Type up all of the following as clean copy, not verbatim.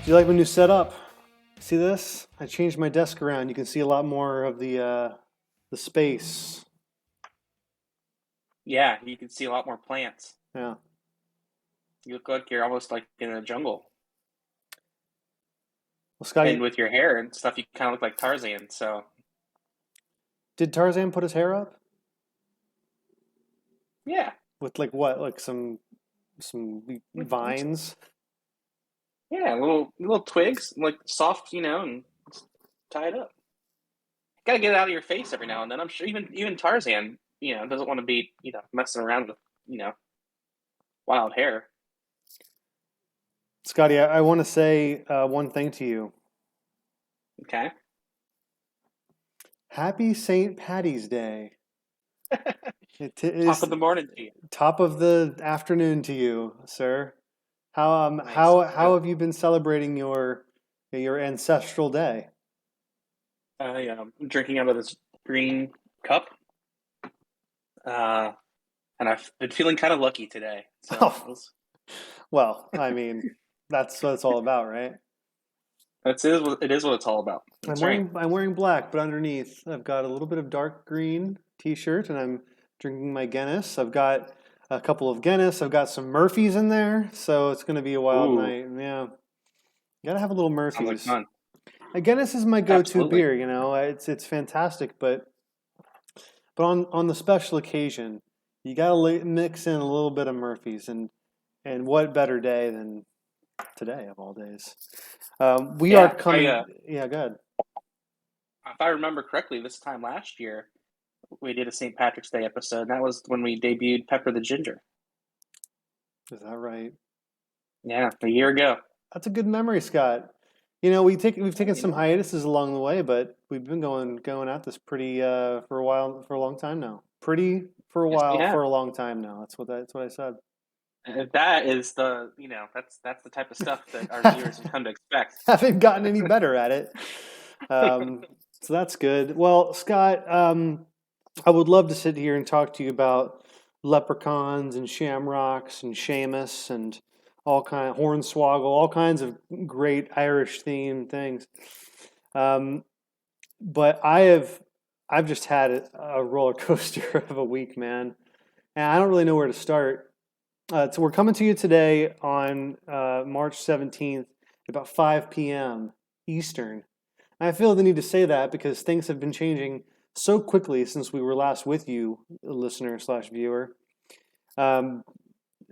You like my new setup? See this? I changed my desk around. You can see a lot more of the space. Yeah, you can see a lot more plants. Yeah. You look like you're almost like in a jungle. Well, And Scotty, with your hair and stuff, you kind of look like Tarzan. So, did Tarzan put his hair up yeah, with like what? Like some looks- vines? yeah, little twigs, like soft, and just tie it up. Gotta get it out of your face every now and then. I'm sure even Tarzan, doesn't want to be, messing around with, you know, wild hair. Scotty, I want to say one thing to you. Okay. Happy St. Patty's Day. It Top is of the morning to you. top of the afternoon to you, sir. How Nice. how have you been celebrating your ancestral day? I'm drinking out of this green cup, uh, and I've been feeling kind of lucky today. So Oh, well, I mean, that's what it's all about, right? it is what it's all about. I'm That's right. wearing black, but underneath I've got a little bit of dark green t-shirt and I'm drinking my Guinness. I've got a couple of Guinness. I've got some Murphys in there, so it's going to be a wild Ooh, night. Yeah. Gotta have a little sounds like Murphys. fun. Guinness is my go-to Absolutely. beer, you know. It's fantastic, but on the special occasion, you gotta mix in a little bit of Murphys and what better day than today of all days? We are Yeah, I coming. Yeah, good. if I remember correctly, this time last year we did a St. Patrick's Day episode. And that was when we debuted Pepper the Ginger. Is that right? Yeah, a year ago. That's a good memory, Scott. You know, we've Yeah, taken some hiatuses along the way, but we've been going at this pretty for a while for a long time now. Pretty for a yes, we while have. for a long time now. That's what I said. And that is that's the type of stuff that our viewers have come to expect. Haven't gotten any better at it. Um, so that's good. Well, Scott, I would love to sit here and talk to you about leprechauns and shamrocks and Seamus and all kind of hornswoggle, all kinds of great Irish themed things. Um, but I've just had a roller coaster of a week, man, and I don't really know where to start. So we're coming to you today on March 17th, about 5 p.m. Eastern. I feel the need to say that because things have been changing so quickly since we were last with you, listener slash viewer. Um,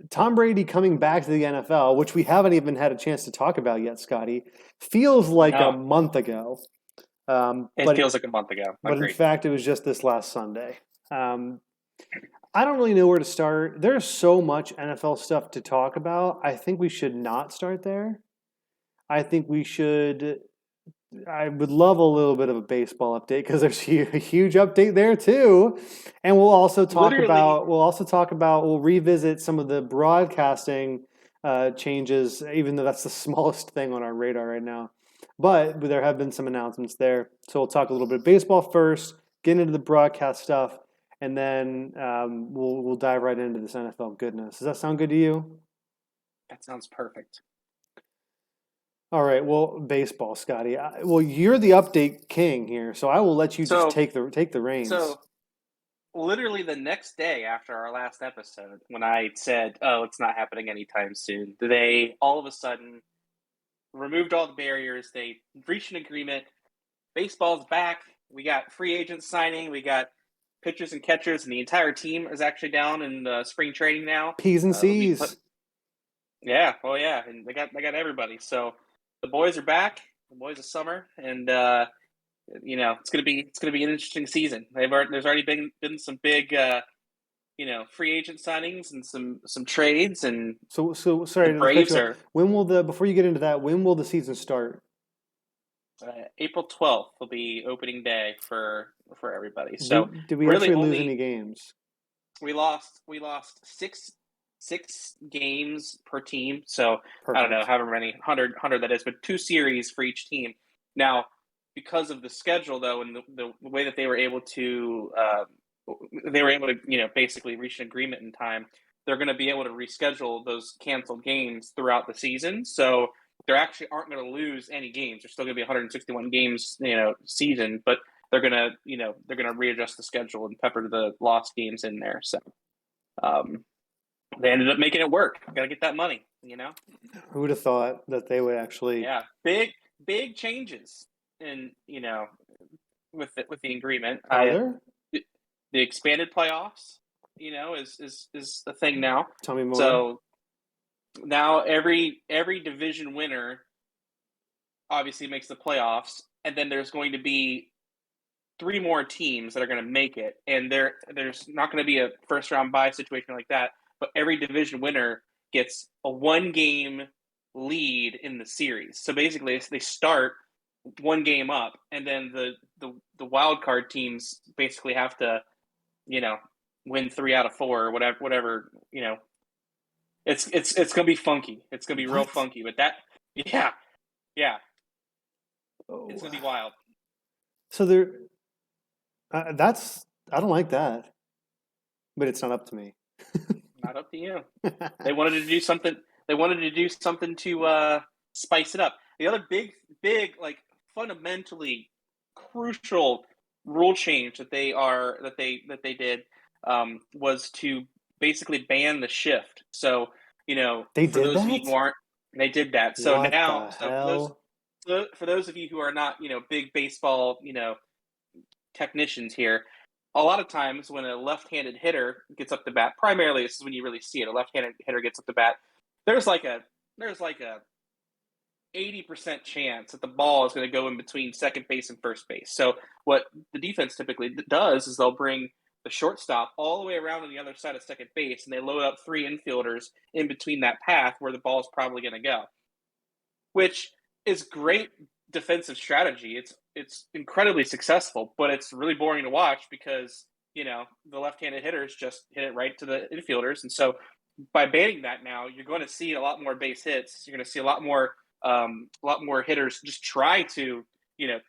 Tom Brady coming back to the NFL, which we haven't even had a chance to talk about yet, Scotty, feels like a No, month ago. Um, it but feels like a month ago. but in Agreed. fact, it was just this last Sunday. Um, I don't really know where to start. There's so much NFL stuff to talk about. I think we should not start there. I think we should. I would love a little bit of a baseball update because there's a huge update there too, and Literally, we'll revisit some of the broadcasting changes, even though that's the smallest thing on our radar right now. But there have been some announcements there, so we'll talk a little bit of baseball first, get into the broadcast stuff, and then we'll dive right into this NFL goodness. Does that sound good to you? that sounds perfect. All right. Well, baseball, Scotty. Well, you're the update king here, so I will let you just So, take the reins. so literally the next day after our last episode, when I said, "Oh, it's not happening anytime soon," they all of a sudden removed all the barriers. They reached an agreement. Baseball's back. We got free agents signing. We got pitchers and catchers, and the entire team is actually down in the spring training now. P's and They'll be put. C's. Yeah, oh yeah, and they got everybody. So the boys are back. The boys of summer, and it's gonna be an interesting season. There's already been some big free agent signings and some trades, and So the sorry to cut Braves you off. are When will the before you get into that? When will the season start? April 12th will be opening day for everybody. So Did we really actually lose any only games? we lost six games per team. So I don't know Perfect. however many hundred that is, but two series for each team. Now, because of the schedule though, and the way that they were able to basically reach an agreement in time. They're going to be able to reschedule those canceled games throughout the season. So they actually aren't going to lose any games. There's still going to be 161 games, season, but they're gonna readjust the schedule and pepper the lost games in there. So um, they ended up making it work. Got to get that money. Who would have thought that they would actually? Yeah, big changes in with the agreement. Are there? The expanded playoffs, is the thing now. Tell me more. So now every division winner obviously makes the playoffs, and then there's going to be 3 more teams that are going to make it, and there's not going to be a first round bye situation like that. But every division winner gets a 1-game lead in the series. So basically, they start 1 game up, and then the wild card teams basically have to, win 3 out of 4 or whatever. It's gonna be funky. It's gonna be real What? funky. But yeah, it's gonna be wild. So there, that's I don't like that, but it's not up to me. Not up to you. They wanted to do something. They wanted to do something to spice it up. The other big, like fundamentally crucial rule change that they did was to basically ban the shift. So They for did those of you that? who aren't, they did that. So What now, the so hell? for those of you who are not big baseball technicians here, a lot of times when a left-handed hitter gets up to bat, primarily this is when you really see it. A left-handed hitter gets up to bat. There's like a 80% chance that the ball is going to go in between second base and first base. So what the defense typically does is they'll bring the shortstop all the way around on the other side of second base, and they load up 3 infielders in between that path where the ball is probably going to go, which is great defensive strategy. It's incredibly successful, but it's really boring to watch because the left-handed hitters just hit it right to the infielders, and so by banning that now, you're going to see a lot more base hits. You're going to see a lot more hitters just try to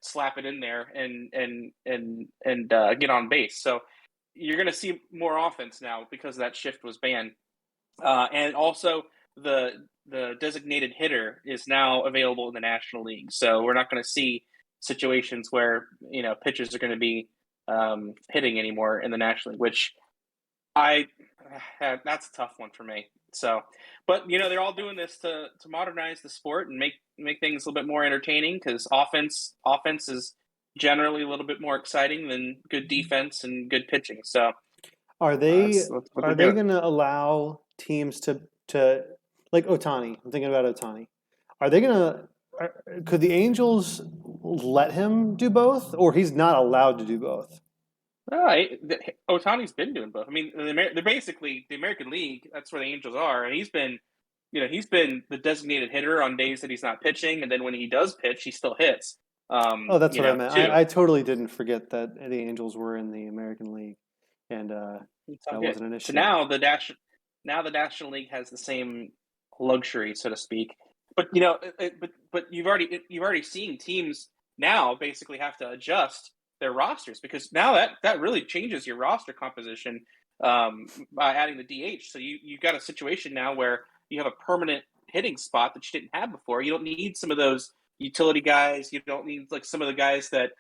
slap it in there and get on base. So you're going to see more offense now because that shift was banned, and also the designated hitter is now available in the National League. So we're not going to see situations where pitchers are going to be hitting anymore in the National League, which that's a tough one for me. So, but they're all doing this to modernize the sport and make things a little bit more entertaining because offense is generally a little bit more exciting than good defense and good pitching. So Are they that's what are they're they doing. going to allow teams to like Otani? I'm thinking about Otani. Are they going to could the Angels let him do both, or he's not allowed to do both? All right, Otani's been doing both. I mean, they're basically the American League. That's where the Angels are, and he's been the designated hitter on days that he's not pitching, and then when he does pitch, he still hits. Oh, that's what I meant. Too. I totally didn't forget that the Angels were in the American League, and It's all that good. wasn't an So issue. now the National League has the same luxury, so to speak. But but you've already seen teams now basically have to adjust their rosters because now that really changes your roster composition by adding the DH. So you've got a situation now where you have a permanent hitting spot that you didn't have before. You don't need some of those utility guys. You don't need like some of the guys that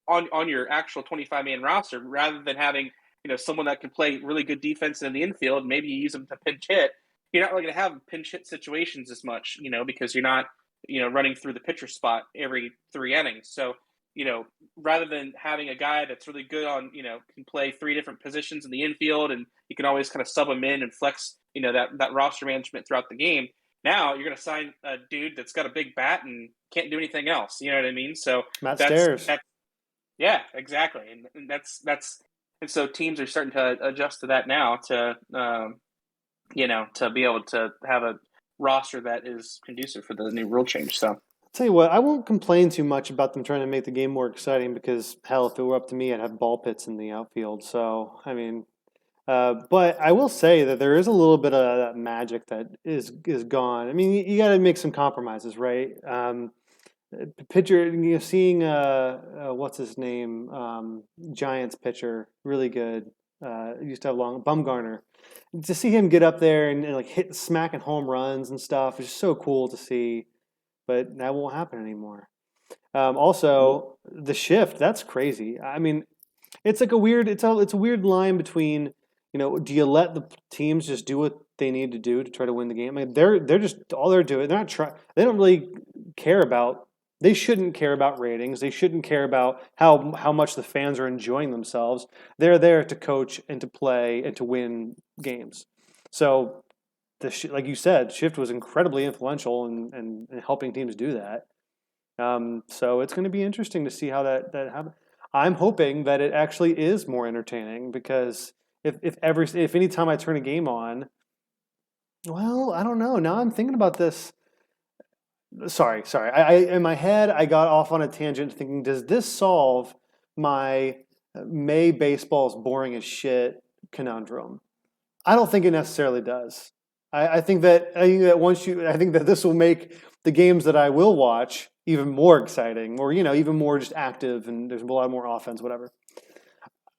on your actual 25-man roster rather than having someone that can play really good defense in the infield. Maybe you use them to pinch hit. You're not really going to have pinch hit situations as much, because you're not running through the pitcher spot every 3 innings. So rather than having a guy that's really good on can play 3 different positions in the infield and you can always kind of sub him in and flex that roster management throughout the game. Now you're going to sign a dude that's got a big bat and can't do anything else. You know what I mean? So Matt that's Stairs. yeah, exactly, and and so teams are starting to adjust to that now to be able to have a roster that is conducive for the new rule change. So I'll tell you what, I won't complain too much about them trying to make the game more exciting because hell, if it were up to me, I'd have ball pits in the outfield. So I mean, but I will say that there is a little bit of that magic that is gone. I mean, you got to make some compromises, right? Pitcher, seeing what's his name, Giants pitcher, really good. Used to have long Bumgarner. To see him get up there and like hit smacking home runs and stuff is just so cool to see. But that won't happen anymore. Also, the shift, that's crazy. I mean, it's like a weird it's a weird line between, do you let the teams just do what they need to do to try to win the game? I mean, they're just all they're doing. They're not trying. They don't really care about. They shouldn't care about ratings. They shouldn't care about how much the fans are enjoying themselves. They're there to coach and to play and to win games. So like you said, shift was incredibly influential in helping teams do that. So it's going to be interesting to see how that happens. I'm hoping that it actually is more entertaining because if any time I turn a game on, well, I don't know. Now I'm thinking about this. Sorry. I in my head I got off on a tangent thinking, does this solve my May baseball's boring as shit conundrum? I don't think it necessarily does. I think that this will make the games that I will watch even more exciting, or even more just active, and there's a lot more offense, whatever.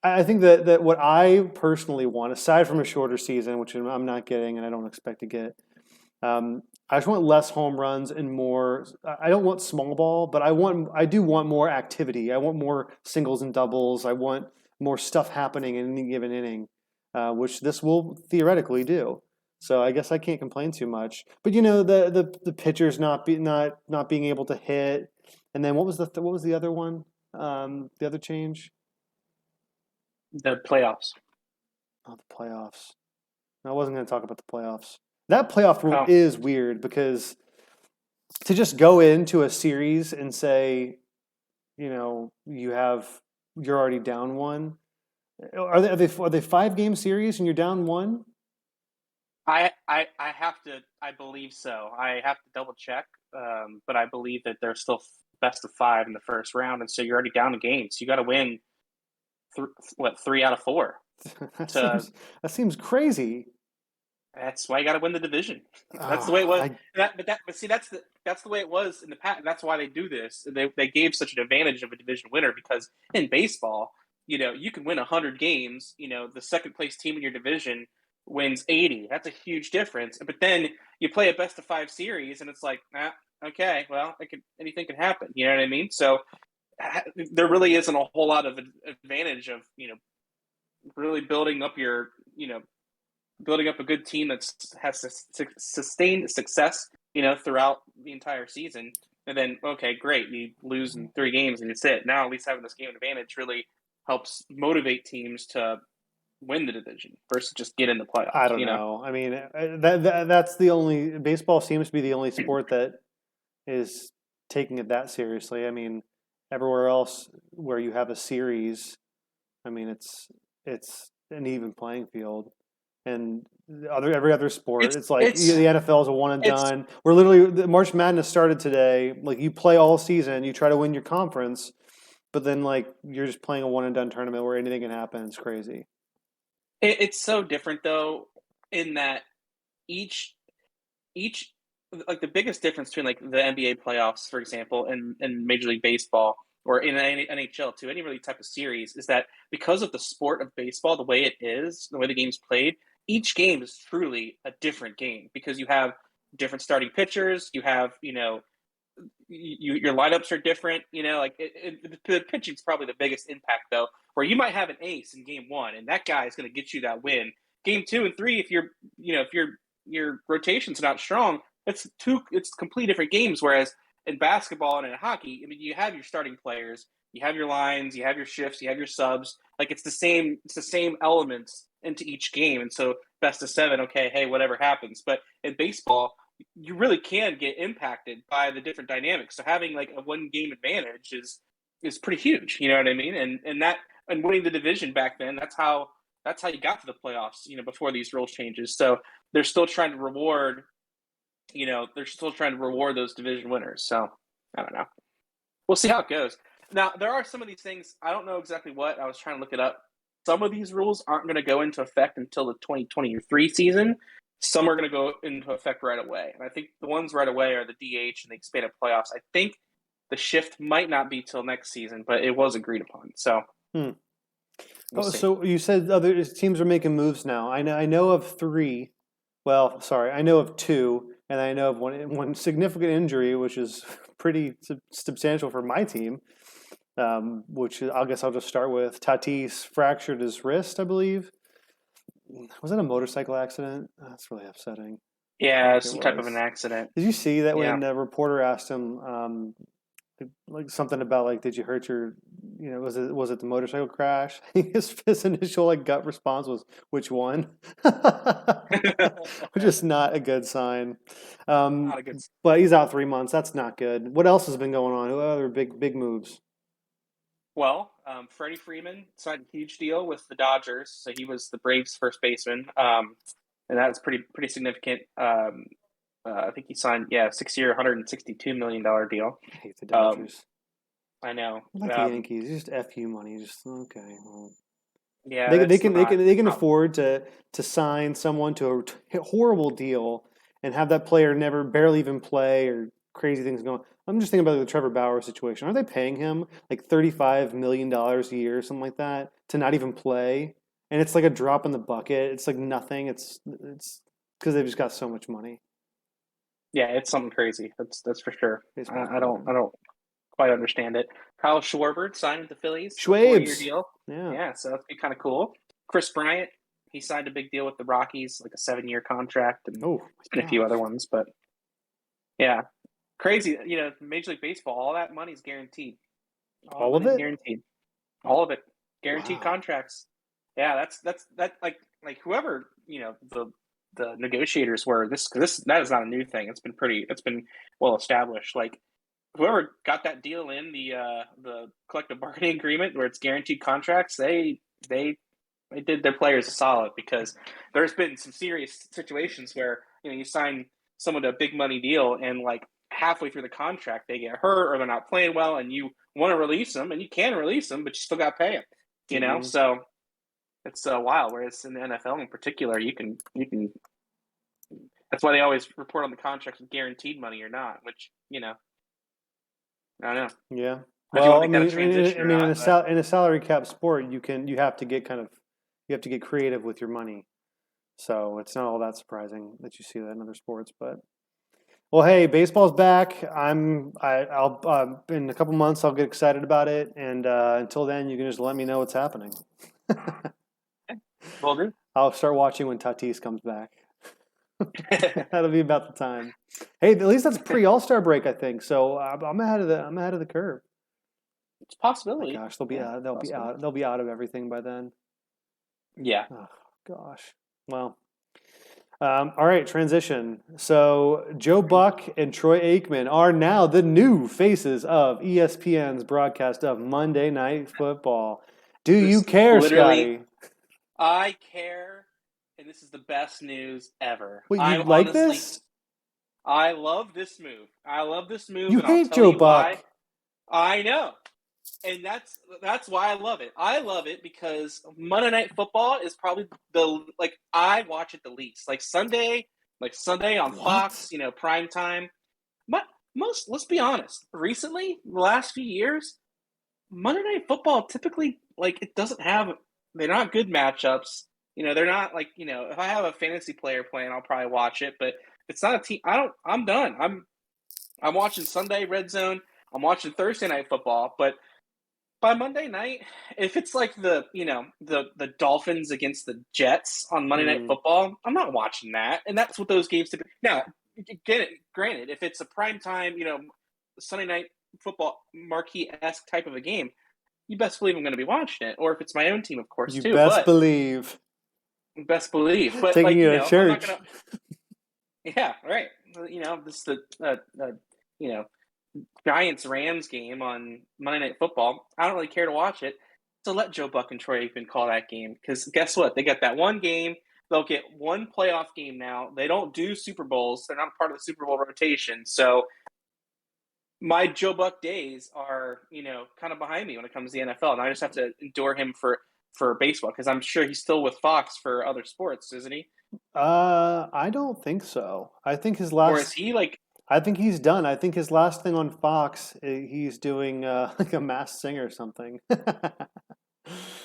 I think that what I personally want, aside from a shorter season, which I'm not getting and I don't expect to get, I just want less home runs and more. I don't want small ball, but I do want more activity. I want more singles and doubles. I want more stuff happening in any given inning, which this will theoretically do. So I guess I can't complain too much. But the pitchers not being able to hit, and then what was the other one? The other change? The playoffs. Oh, the playoffs. I wasn't going to talk about the playoffs. That playoff rule Oh, is weird because to just go into a series and say, you're already down one. Are they 5 game series and you're down one? I have to. I believe so. I have to double check, but I believe that there's still best of five in the first round, and so you're already down a game. So you got to win, three out of four. that To seems that seems crazy. That's why you got to win the division. That's the way it Oh, was. But see, that's the way it was in the past. That's why they do this. They gave such an advantage of a division winner because in baseball, you can win 100 games. The second place team in your division wins 80. That's a huge difference. But then you play a best of five series, and it's like, okay, well, anything can happen. You know what I mean? So there really isn't a whole lot of advantage of really building up a good team that has sustained success, throughout the entire season. And then, okay, great, you lose in 3 games and it's it. Now, at least having this game advantage really helps motivate teams to win the division versus just get in the I playoffs. don't know. I mean, that's the only baseball seems to be the only sport that is taking it that seriously. I mean, everywhere else where you have a series, I mean, it's an even playing field. And every other sport, It's it's like it's the NFL is a one and it's done. We're literally the March Madness started today. Like you play all season, you try to win your conference, but then like you're just playing a one and done tournament where anything can happen. It's crazy. it's so different though, in that each each like the biggest difference between like the NBA playoffs, for example, and Major League Baseball or in NHL to any really type of series is that because of the sport of baseball, the way it is, the way the game's played, each game is truly a different game because you have different starting pitchers, you have your lineups are different. The pitching is probably the biggest impact though, where you might have an ace in game one, and that guy is going to get you that win. Game two and three, if your rotation's not strong, it's complete different games. Whereas in basketball and in hockey, I mean, you have your starting players, you have your lines, you have your shifts, you have your subs. Like it's the same elements into each game, and so best of seven. Okay, hey, whatever happens. But in baseball, you really can get impacted by the different dynamics. So having like a 1 game advantage is pretty huge. You know what I mean? And winning the division back then, that's how you got to the playoffs. Before these rule changes. So they're still trying to reward. They're still trying to reward those division winners. So I don't know. We'll see how it goes. Now there are some of these things I don't know exactly what. I was trying to look it up. Some of these rules aren't going to go into effect until the 2023 season. Some are going to go into effect right away. And I think the ones right away are the DH and the expanded playoffs. I think the shift might not be till next season, but it was agreed upon. So Hmm. We'll Oh, see. so you said other teams are making moves now. I know of three. Well, sorry, I know of two, and I know of one significant injury, which is pretty substantial for my team. Which I guess I'll just start with. Tatis fractured his wrist, I believe. Was it a motorcycle accident? That's really upsetting. I Yeah, think it some type of an was. accident. Did you see that Yeah. when the reporter asked him, like something about like, did you hurt your, was it the motorcycle crash? His initial like gut response was, which one? Which is not a good sign. Not a good. But he's out 3 months. That's not good. What else has been going on? What other big moves? Well, Freddie Freeman signed a huge deal with the Dodgers, so he was the Braves' first baseman, and that's pretty significant. I think he signed 6 year, $162 million deal. I hate the Um, Dodgers. I know. Like the Yankees, it's just FU money. Just okay. Well, Yeah, they that's can they not. can they can afford to sign someone to a horrible deal and have that player never barely even play or crazy things going. I'm just thinking about the Trevor Bauer situation. Are they paying him like $35 million a year, or something like that, to not even play? And it's like a drop in the bucket. It's like nothing. It's because they've just got so much money. Yeah, it's something crazy. That's for sure. Baseball's I broken. don't quite understand it. Kyle Schwarber signed with the Phillies, a 4 year Schwabes, deal. yeah. Yeah, so that'd be kind of cool. Chris Bryant, he signed a big deal with the Rockies, like a 7 year contract, and Oh there's my been a few other gosh. ones, but yeah, crazy. Major League Baseball, all that money's guaranteed. All that All of money's it? guaranteed. All of it, guaranteed Wow. contracts. Yeah, that like whoever the negotiators were. This that is not a new thing. It's been well established. Like whoever got that deal in the collective bargaining agreement where it's guaranteed contracts, they they did their players a solid because there's been some serious situations where you sign someone to a big money deal and like halfway through the contract they get hurt or they're not playing well and you want to release them and you can release them but you still got to pay them. Hmm. So it's wild. Whereas in the NFL in particular, you can. That's why they always report on the contracts with guaranteed money or not. Which I don't know. Yeah. If you want Well, to make that a transition I or mean, not, but in a salary cap sport, you have to get you have to get creative with your money. So it's not all that surprising that you see that in other sports. But well, hey, baseball's back. I'll in a couple months I'll get excited about it, and until then, you can just let me know what's happening. will do. I'll start watching when Tatis comes back. That'll be about the time. Hey, at least that's pre All Star break, I think. So I'm ahead of the curve. It's a My possibility. gosh, they'll be Yeah, out. possibility. They'll be out of everything by then. Yeah. Oh gosh. Well, all right. Transition. So Joe Buck and Troy Aikman are now the new faces of ESPN's broadcast of Monday Night Football. Do you This care, literally, Scotty? I care, and this is the best news ever. What, you like this? I love this move. I love this move, You and I'll hate tell Joe you why. Buck. I know. And that's why I love it. I love it because Monday Night Football is probably the like I watch it the least. Like Sunday on What? Fox, prime time. But let's be honest. Recently, the last few years, Monday Night Football typically like it doesn't have. They're not good matchups. They're not like if I have a fantasy player playing, I'll probably watch it. But it's not a team. I don't. I'm done. I'm watching Sunday Red Zone. I'm watching Thursday Night Football, but by Monday night, if it's like the Dolphins against the Jets on Monday Night Mm, Football, I'm not watching that. And that's what those games typically. Now, granted, if it's a prime time, Sunday Night Football marquee esque type of a game, you best believe I'm going to be watching it. Or if it's my own team, of course, you too. best But believe. best believe. But Taking like you to I'm not church. gonna. Yeah, right. This is the you know Giants Rams game on Monday Night Football. I don't really care to watch it. So let Joe Buck and Troy Aikman call that game because guess what? They got that one game. They'll get one playoff game now. They don't do Super Bowls. They're not part of the Super Bowl rotation. So my Joe Buck days are kind of behind me when it comes to the NFL, and I just have to endure him for baseball because I'm sure he's still with Fox for other sports, isn't he? I don't think so. Or is he like I think he's done. I think his last thing on Fox, he's doing like a Masked Singer or something.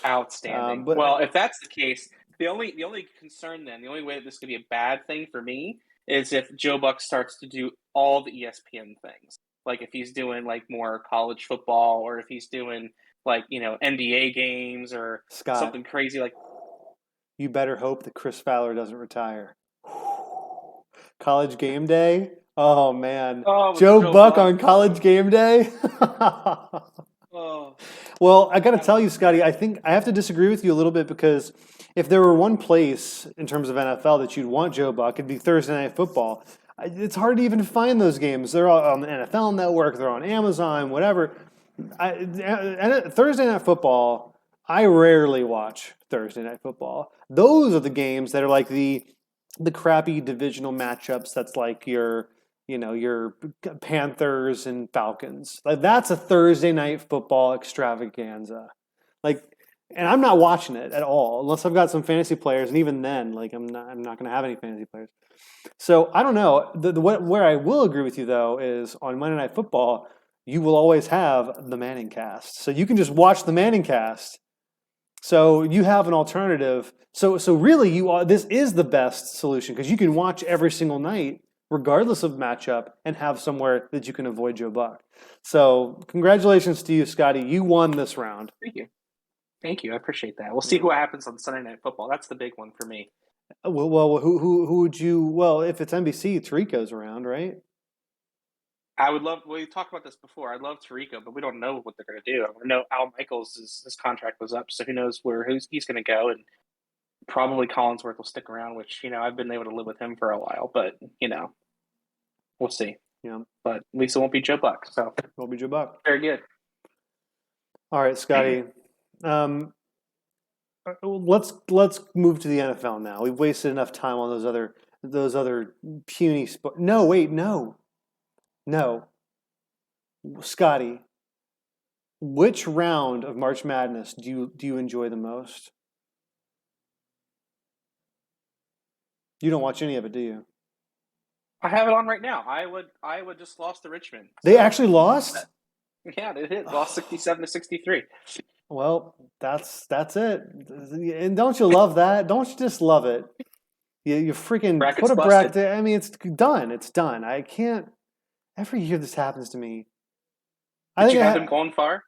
Outstanding. But Well, if that's the case, the only concern then, the only way that this could be a bad thing for me is if Joe Buck starts to do all the ESPN things. Like if he's doing like more college football, or if he's doing like, NBA games or Scott, something crazy like you better hope that Chris Fowler doesn't retire. College game day? Oh man. with Joe Joe Buck Buck. on college game day? Oh, Well, I got to that would tell be you, Scotty, great. I think I have to disagree with you a little bit because if there were one place in terms of NFL that you'd want Joe Buck, it'd be Thursday Night Football. It's hard to even find those games. They're all on the NFL Network, they're on Amazon, whatever. Thursday Night Football, I rarely watch Thursday Night Football. Those are the games that are like the crappy divisional matchups. That's like your Panthers and Falcons. Like that's a Thursday night football extravaganza. Like, and I'm not watching it at all unless I've got some fantasy players, and even then, like I'm not going to have any fantasy players. So I don't know. Where I will agree with you though is on Monday Night Football, you will always have the Manning cast, so you can just watch the Manning cast. So you have an alternative. So really, this is the best solution because you can watch every single night, regardless of matchup, and have somewhere that you can avoid Joe Buck. So congratulations to you, Scotty. You won this round. Thank you. Thank you. I appreciate that. We'll see what happens on Sunday Night Football. That's the big one for me. Well, who would you? Well, if it's NBC, Tarico's around, right? I would love. We talked about this before. I'd love Tarico, but we don't know what they're going to do. I know Al Michaels' his contract was up, so who knows where he's going to go, and probably Collinsworth will stick around. Which I've been able to live with him for a while, but we'll see. Yeah, But at least it won't be Joe Buck. So will be Joe Buck. very good. All right, Scotty. Let's move to the NFL now. We've wasted enough time on those other puny sports. No, wait, no. Scotty, which round of March Madness do you enjoy the most? You don't watch any of it, do you? I have it on right now. Iowa just lost to Richmond. They actually lost? Yeah, they did. Lost 67-63. Well, that's it. And don't you love that? Don't you just love it? You freaking Bracket's put a busted. bracket. I mean, it's done. It's done. I can't. Every year this happens to me. Did you have him going far?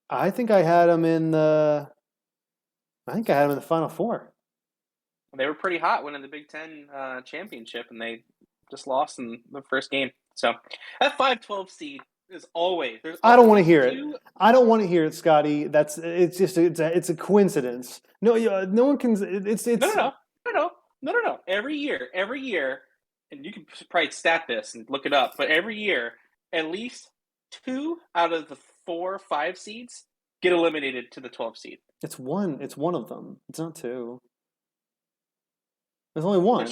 I think I had him in the. I think I had him in the Final Four. They were pretty hot winning the Big Ten championship, and they just lost in the first game. So that 5-12 seed is always. I don't want to hear it. I don't want to hear it, Scotty. It's just it's a coincidence. No, no one can. It's No. Every year, and you can probably stat this and look it up, but every year, at least 2 out of the 4 or 5 seeds get eliminated to the 12 seed. It's one. It's one of them. It's not 2. There's only one.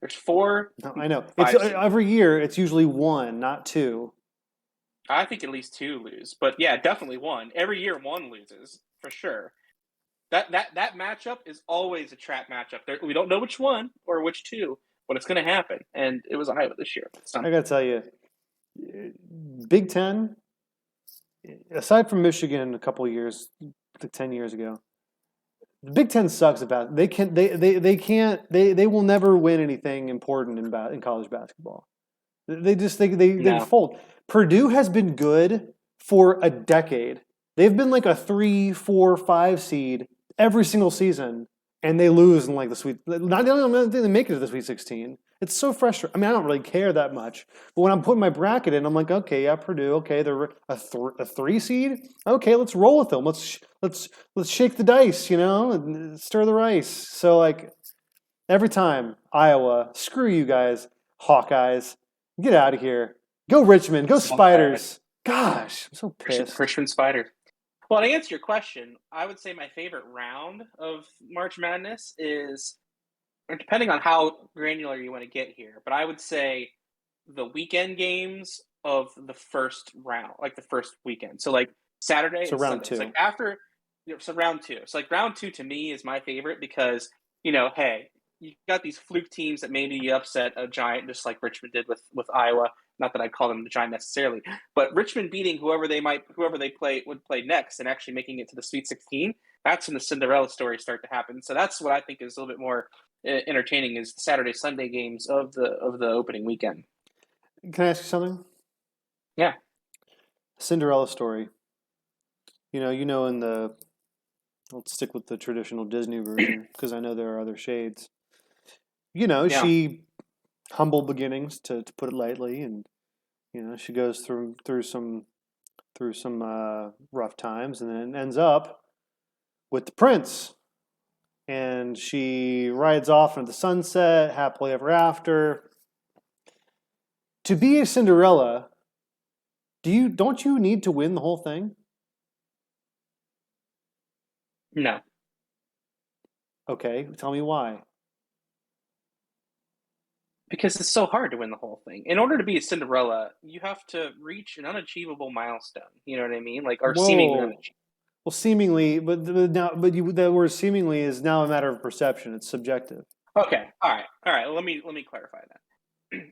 There's 4. No, I know. It's every year. It's usually 1, not 2. I think at least 2 lose, but yeah, definitely 1. Every year, 1 loses for sure. That matchup is always a trap matchup. We don't know which one or which 2, but it's going to happen, and it was Iowa this year. I got to tell you, Big Ten, aside from Michigan a couple of years, like 10 years ago, the Big Ten sucks about. They can't. They will never win anything important in college basketball. They fold. Purdue has been good for a decade. They've been like a 3, 4, 5 seed every single season, and they lose in like the Sweet. Not the only thing they make it to the Sweet 16. It's so frustrating. I mean, I don't really care that much, but when I'm putting my bracket in, I'm like, okay, yeah, Purdue. Okay, they're a 3 seed. Okay, let's roll with them. Let's shake the dice, and stir the rice. So like every time Iowa, screw you guys, Hawkeyes, get out of here. Go Richmond. Go Spiders. Gosh, I'm so pissed. Richmond Spiders. Well, to answer your question, I would say my favorite round of March Madness is, depending on how granular you want to get here, but I would say the weekend games of the first round, like the first weekend. So like Saturday. So round 2. It's like after, so round 2. So like round 2 to me is my favorite because, hey, you got these fluke teams that maybe upset a giant, just like Richmond did with Iowa. Not that I call them the giant necessarily, but Richmond beating whoever they would play next and actually making it to the Sweet 16. That's when the Cinderella stories start to happen. So that's what I think is a little bit more entertaining is the Saturday Sunday games of the opening weekend. Can I ask you something? Yeah. Cinderella story. In the let's stick with the traditional Disney version because I know there are other shades. Yeah. She humble beginnings to put it lightly, and she goes through some rough times, and then ends up with the prince, and she rides off into the sunset, happily ever after. To be a Cinderella, don't you need to win the whole thing? No. Okay, tell me why. Because it's so hard to win the whole thing. In order to be a Cinderella, you have to reach an unachievable milestone. You know what I mean? Like, or seemingly Whoa. unachievable. Well, seemingly, that word seemingly is now a matter of perception. It's subjective. Okay, all right. Let me clarify that.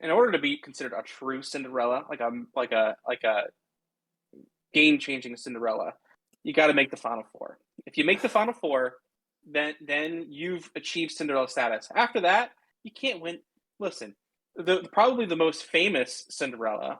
In order to be considered a true Cinderella, like a game changing Cinderella, you got to make the Final Four. If you make the Final Four, then you've achieved Cinderella status. After that, you can't win. Listen, probably the most famous Cinderella.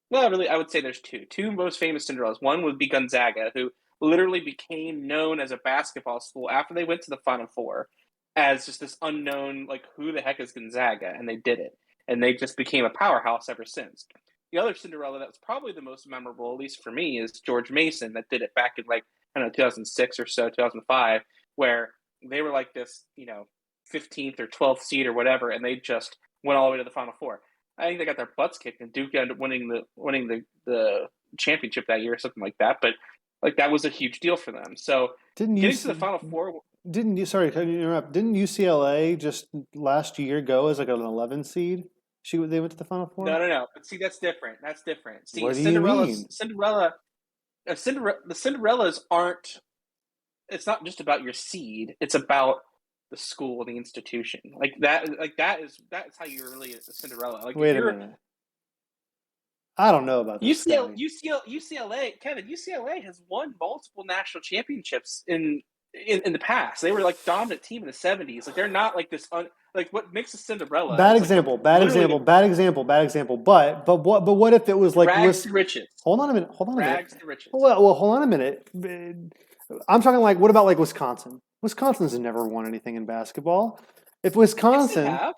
Well, really, I would say there's two most famous Cinderellas. One would be Gonzaga, who literally became known as a basketball school after they went to the Final Four as just this unknown, like, who the heck is Gonzaga? And they did it. And they just became a powerhouse ever since. The other Cinderella that's probably the most memorable, at least for me, is George Mason that did it back in, like, I don't know, 2006 or so, 2005, where they were like this, 15th or 12th seed or whatever, and they just went all the way to the Final Four. I think they got their butts kicked, and Duke ended up winning the championship that year or something like that. But like that was a huge deal for them. So Didn't you? getting to the Final Four. Didn't you? Sorry, can you interrupt? Didn't UCLA just last year go as like an 11 seed? They went to the Final Four. No. But see, that's different. That's different. See, What do you mean? The Cinderellas aren't. It's not just about your seed. It's about the school, the institution. Like that. Like that's how you're really a Cinderella. Like Wait if a you're minute. I don't know about this guy. UCLA, Kevin, UCLA has won multiple national championships in the past. They were like dominant team in the 70s. Like they're not like this like what makes a Cinderella Bad is like example. Bad example. Bad example. Bad example. But what if it was like rags to riches. Hold on a minute. Hold on a minute. Rags to riches. Well, hold on a minute. I'm talking like what about like Wisconsin? Wisconsin's never won anything in basketball. If Wisconsin, Yes,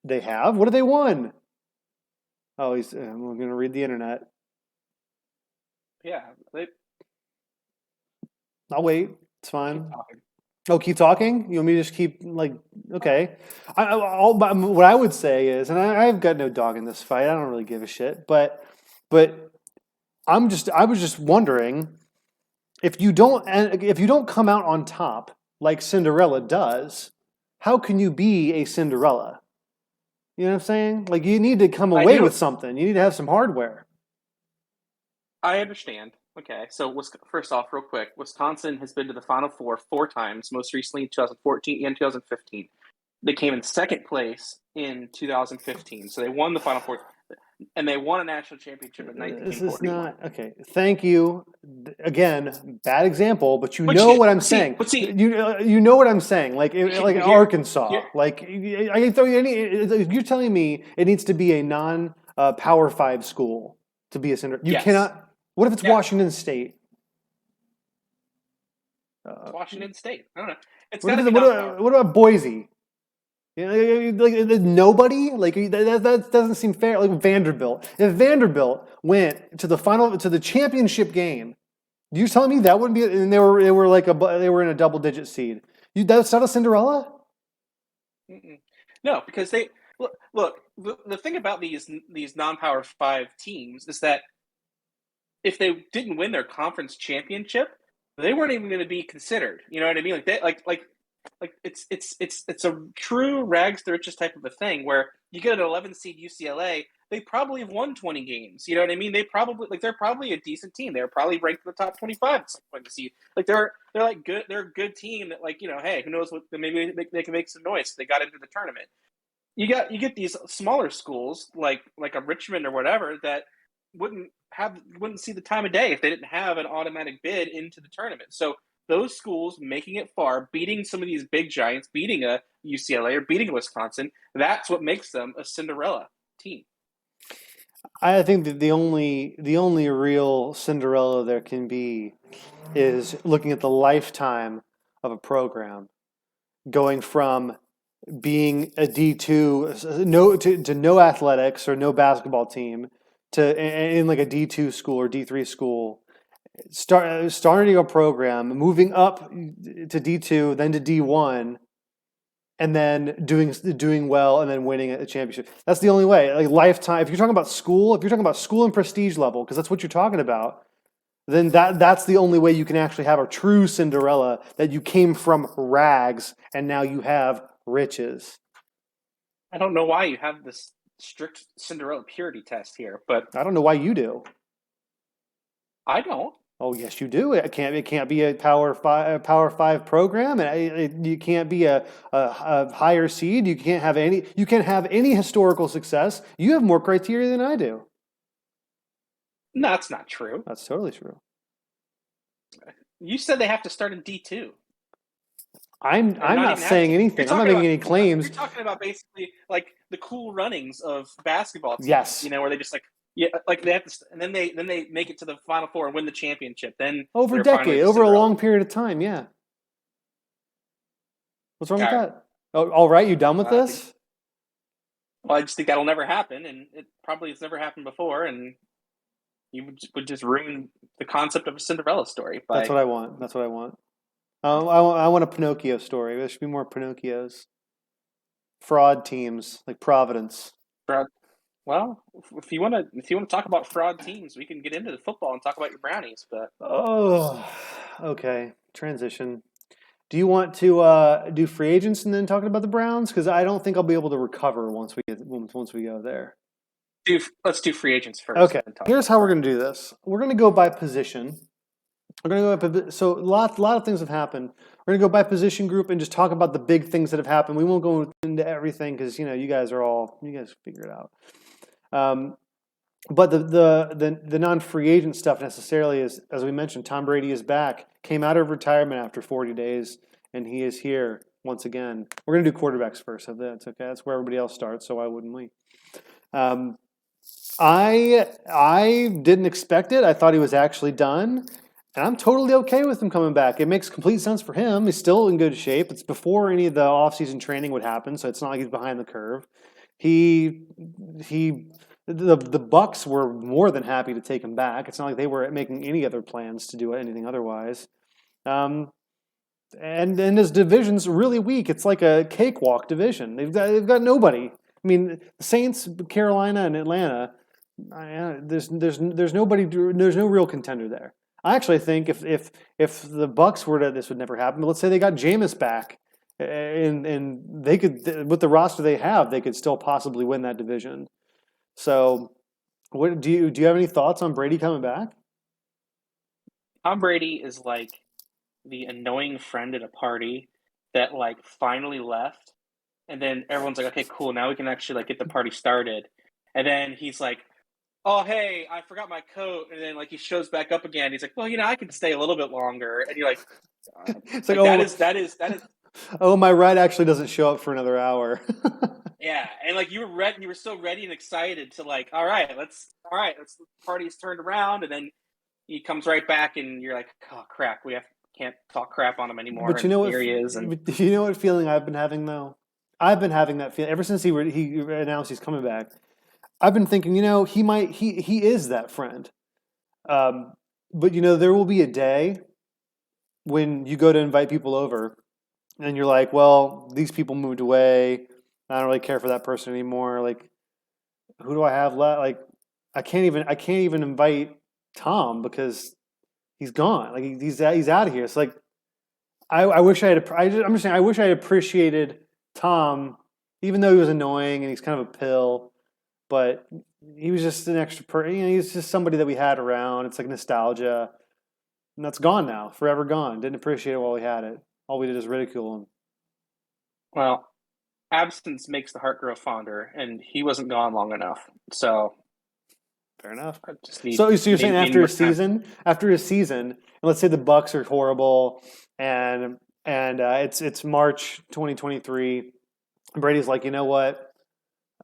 they have. What have they won? Oh, we're going to read the internet. yeah. I'll wait. It's fine. Keep talking. Oh, keep talking? You want me to just keep, like, okay. What I would say is, and I've got no dog in this fight. I don't really give a shit. But I was just wondering if you don't come out on top like Cinderella does, how can you be a Cinderella? You know what I'm saying? Like you need to come away with something. You need to have some hardware. I understand. Okay, so first off, real quick, Wisconsin has been to the Final Four times, most recently in 2014 and 2015. They came in second place in 2015, so they won the Final Four, and they won a national championship in 1941. This is not okay. Thank you. Again, bad example, but know what I'm saying. You know what I'm saying. Like Arkansas. Like I can throw you any. You're telling me it needs to be a non-Power 5 school to be a Cinderella. You cannot. What if it's Washington State? Washington State. I don't know. What about Boise? Like nobody. Like that doesn't seem fair. Like Vanderbilt. If Vanderbilt went to the championship game, you're telling me that wouldn't be? And they were in a double-digit seed. That's not a Cinderella. Mm-mm. No, because they look. The thing about these non-Power 5 teams is that if they didn't win their conference championship, they weren't even going to be considered. You know what I mean? Like like it's a true rags to riches type of a thing where you get an 11 seed UCLA, they probably have won 20 games. You know what I mean? They probably they're probably a decent team. They're probably ranked in the top 25 at some point to see. Like they're like good. They're a good team that like hey, who knows what maybe they can make some noise. They got into the tournament. You get these smaller schools like a Richmond or whatever that wouldn't see the time of day if they didn't have an automatic bid into the tournament. So those schools making it far, beating some of these big giants, beating a UCLA or beating a Wisconsin, that's what makes them a Cinderella team. I think that the only real Cinderella there can be is looking at the lifetime of a program, going from being a D2 to no athletics or no basketball team to in like a D2 school or D3 school, starting a program, moving up to D2, then to D1, and then doing well and then winning a championship. That's the only way. Like lifetime. If you're talking about school and prestige level, because that's what you're talking about, then that's the only way you can actually have a true Cinderella, that you came from rags and now you have riches. I don't know why you have this strict Cinderella purity test here, but I don't know why you do. I don't. Oh yes, you do. It can't be a Power 5 program, and you can't be a higher seed. You can't have any historical success. You have more criteria than I do. No, that's not true. That's totally true. You said they have to start in D2. I'm Not not even have saying to. anything. I'm not making any You're claims. talking about basically like the cool runnings of basketball teams, Yes, where they just like yeah, like they have to, and then they make it to the Final Four and win the championship. Then over a they're finally decade, the over a Cinderella. long period of time. Yeah. What's wrong All with right. that? Oh, all right. You done with I think. this? Well, I just think that'll never happen, and it probably has never happened before, and you would just ruin the concept of a Cinderella story That's by. what I want. That's what I want. I want a Pinocchio story. There should be more Pinocchios. Fraud teams like Providence. Well, if you want to talk about fraud teams, we can get into the football and talk about your Brownies. But Oh, okay. Transition. Do you want to do free agents and then talking about the Browns? Because I don't think I'll be able to recover once we go there. let's do free agents first, Okay. and then talk Here's about the how we're Browns. going to do this. We're going to go by position. We're going to go by so lot of things have happened. We're going to go by position group and just talk about the big things that have happened. We won't go into everything because you guys figure it out. But the non-free agent stuff necessarily is, as we mentioned, Tom Brady is back. Came out of retirement after 40 days, and he is here once again. We're going to do quarterbacks first. If that's okay. That's where everybody else starts, so why wouldn't we? Um, I didn't expect it. I thought he was actually done, and I'm totally okay with him coming back. It makes complete sense for him. He's still in good shape. It's before any of the offseason training would happen, so it's not like he's behind the curve. He he the Bucks were more than happy to take him back. It's not like they were making any other plans to do anything otherwise. Um, and his division's really weak. It's like a cakewalk division. They've got nobody. I mean, the Saints, Carolina, and Atlanta. There's nobody. There's no real contender there. I actually think if the Bucks were to, this would never happen. But let's say they got Jameis back, and they could, with the roster they have, they could still possibly win that division. So, what do you have any thoughts on Brady coming back? Tom Brady is like the annoying friend at a party that like finally left, and then everyone's like, okay, cool, now we can actually like get the party started, and then he's like, oh hey, I forgot my coat, and then like he shows back up again. He's like, well, I can stay a little bit longer, and you're It's like, that oh, is that is oh, my ride actually doesn't show up for another hour. yeah, and like you were so ready and excited to like, all right, let's the party's turned around, and then he comes right back, and you're like, oh crap, can't talk crap on him anymore, But you and know what? here he is, and You know what feeling I've been having though. I've been having that feeling ever since he announced he's coming back. I've been thinking, he is that friend. Um, but there will be a day when you go to invite people over, and you're like, well, these people moved away. I don't really care for that person anymore. Like, who do I have left? Like, I can't even invite Tom because he's gone. Like he's out of here. It's like I wish I had. I'm just saying. I wish I appreciated Tom, even though he was annoying and he's kind of a pill. But he was just an extra person. He's just somebody that we had around. It's like nostalgia, and that's gone now, forever gone. Didn't appreciate it while we had it. All we did is ridicule him. Well, absence makes the heart grow fonder, and he wasn't gone long enough. So Fair enough. I just need So you're saying need more time. after a season, and let's say the Bucks are horrible, and it's March 2023. Brady's like, you know what?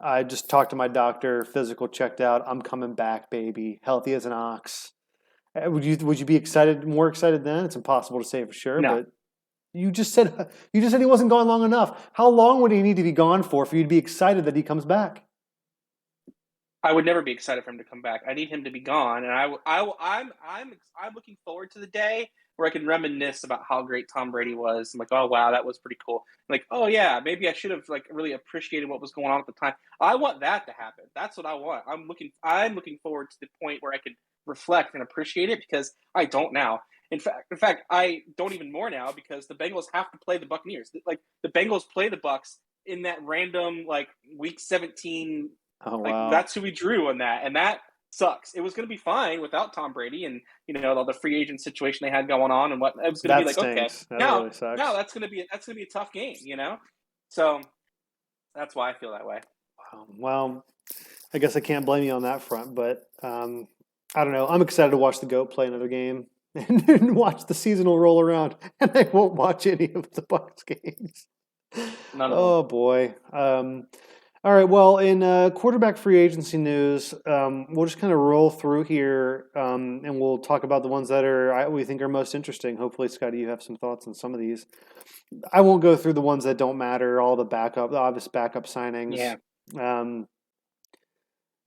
I just talked to my doctor, physical checked out. I'm coming back, baby, healthy as an ox. Would you be excited, more excited then? It's impossible to say for sure, No, but you just said he wasn't gone long enough. How long would he need to be gone for you to be excited that he comes back? I would never be excited for him to come back. I need him to be gone, and I'm looking forward to the day where I can reminisce about how great Tom Brady was. I'm like, oh wow, that was pretty cool. I'm like, oh yeah, maybe I should have like really appreciated what was going on at the time. I want that to happen. That's what I want. I'm looking forward to the point where I can reflect and appreciate it because I don't now. In fact, I don't even more now because the Bengals have to play the Buccaneers. Like the Bengals play the Bucks in that random like week 17, Oh like wow, that's who we drew on that, and that sucks. It was going to be fine without Tom Brady, and all the free agent situation they had going on, and what it was going to be that like. Okay, stinks. That now really now sucks. that's gonna be a tough game. So that's why I feel that way. Well, I guess I can't blame you on that front, but I don't know. I'm excited to watch the goat play another game and watch the seasonal roll around, and I won't watch any of the Bucks games. None of them. Oh boy. All right. Well, in quarterback free agency news, we'll just kind of roll through here, and we'll talk about the ones that we think are most interesting. Hopefully, Scotty, you have some thoughts on some of these. I won't go through the ones that don't matter, all the obvious backup signings. Yeah. Um,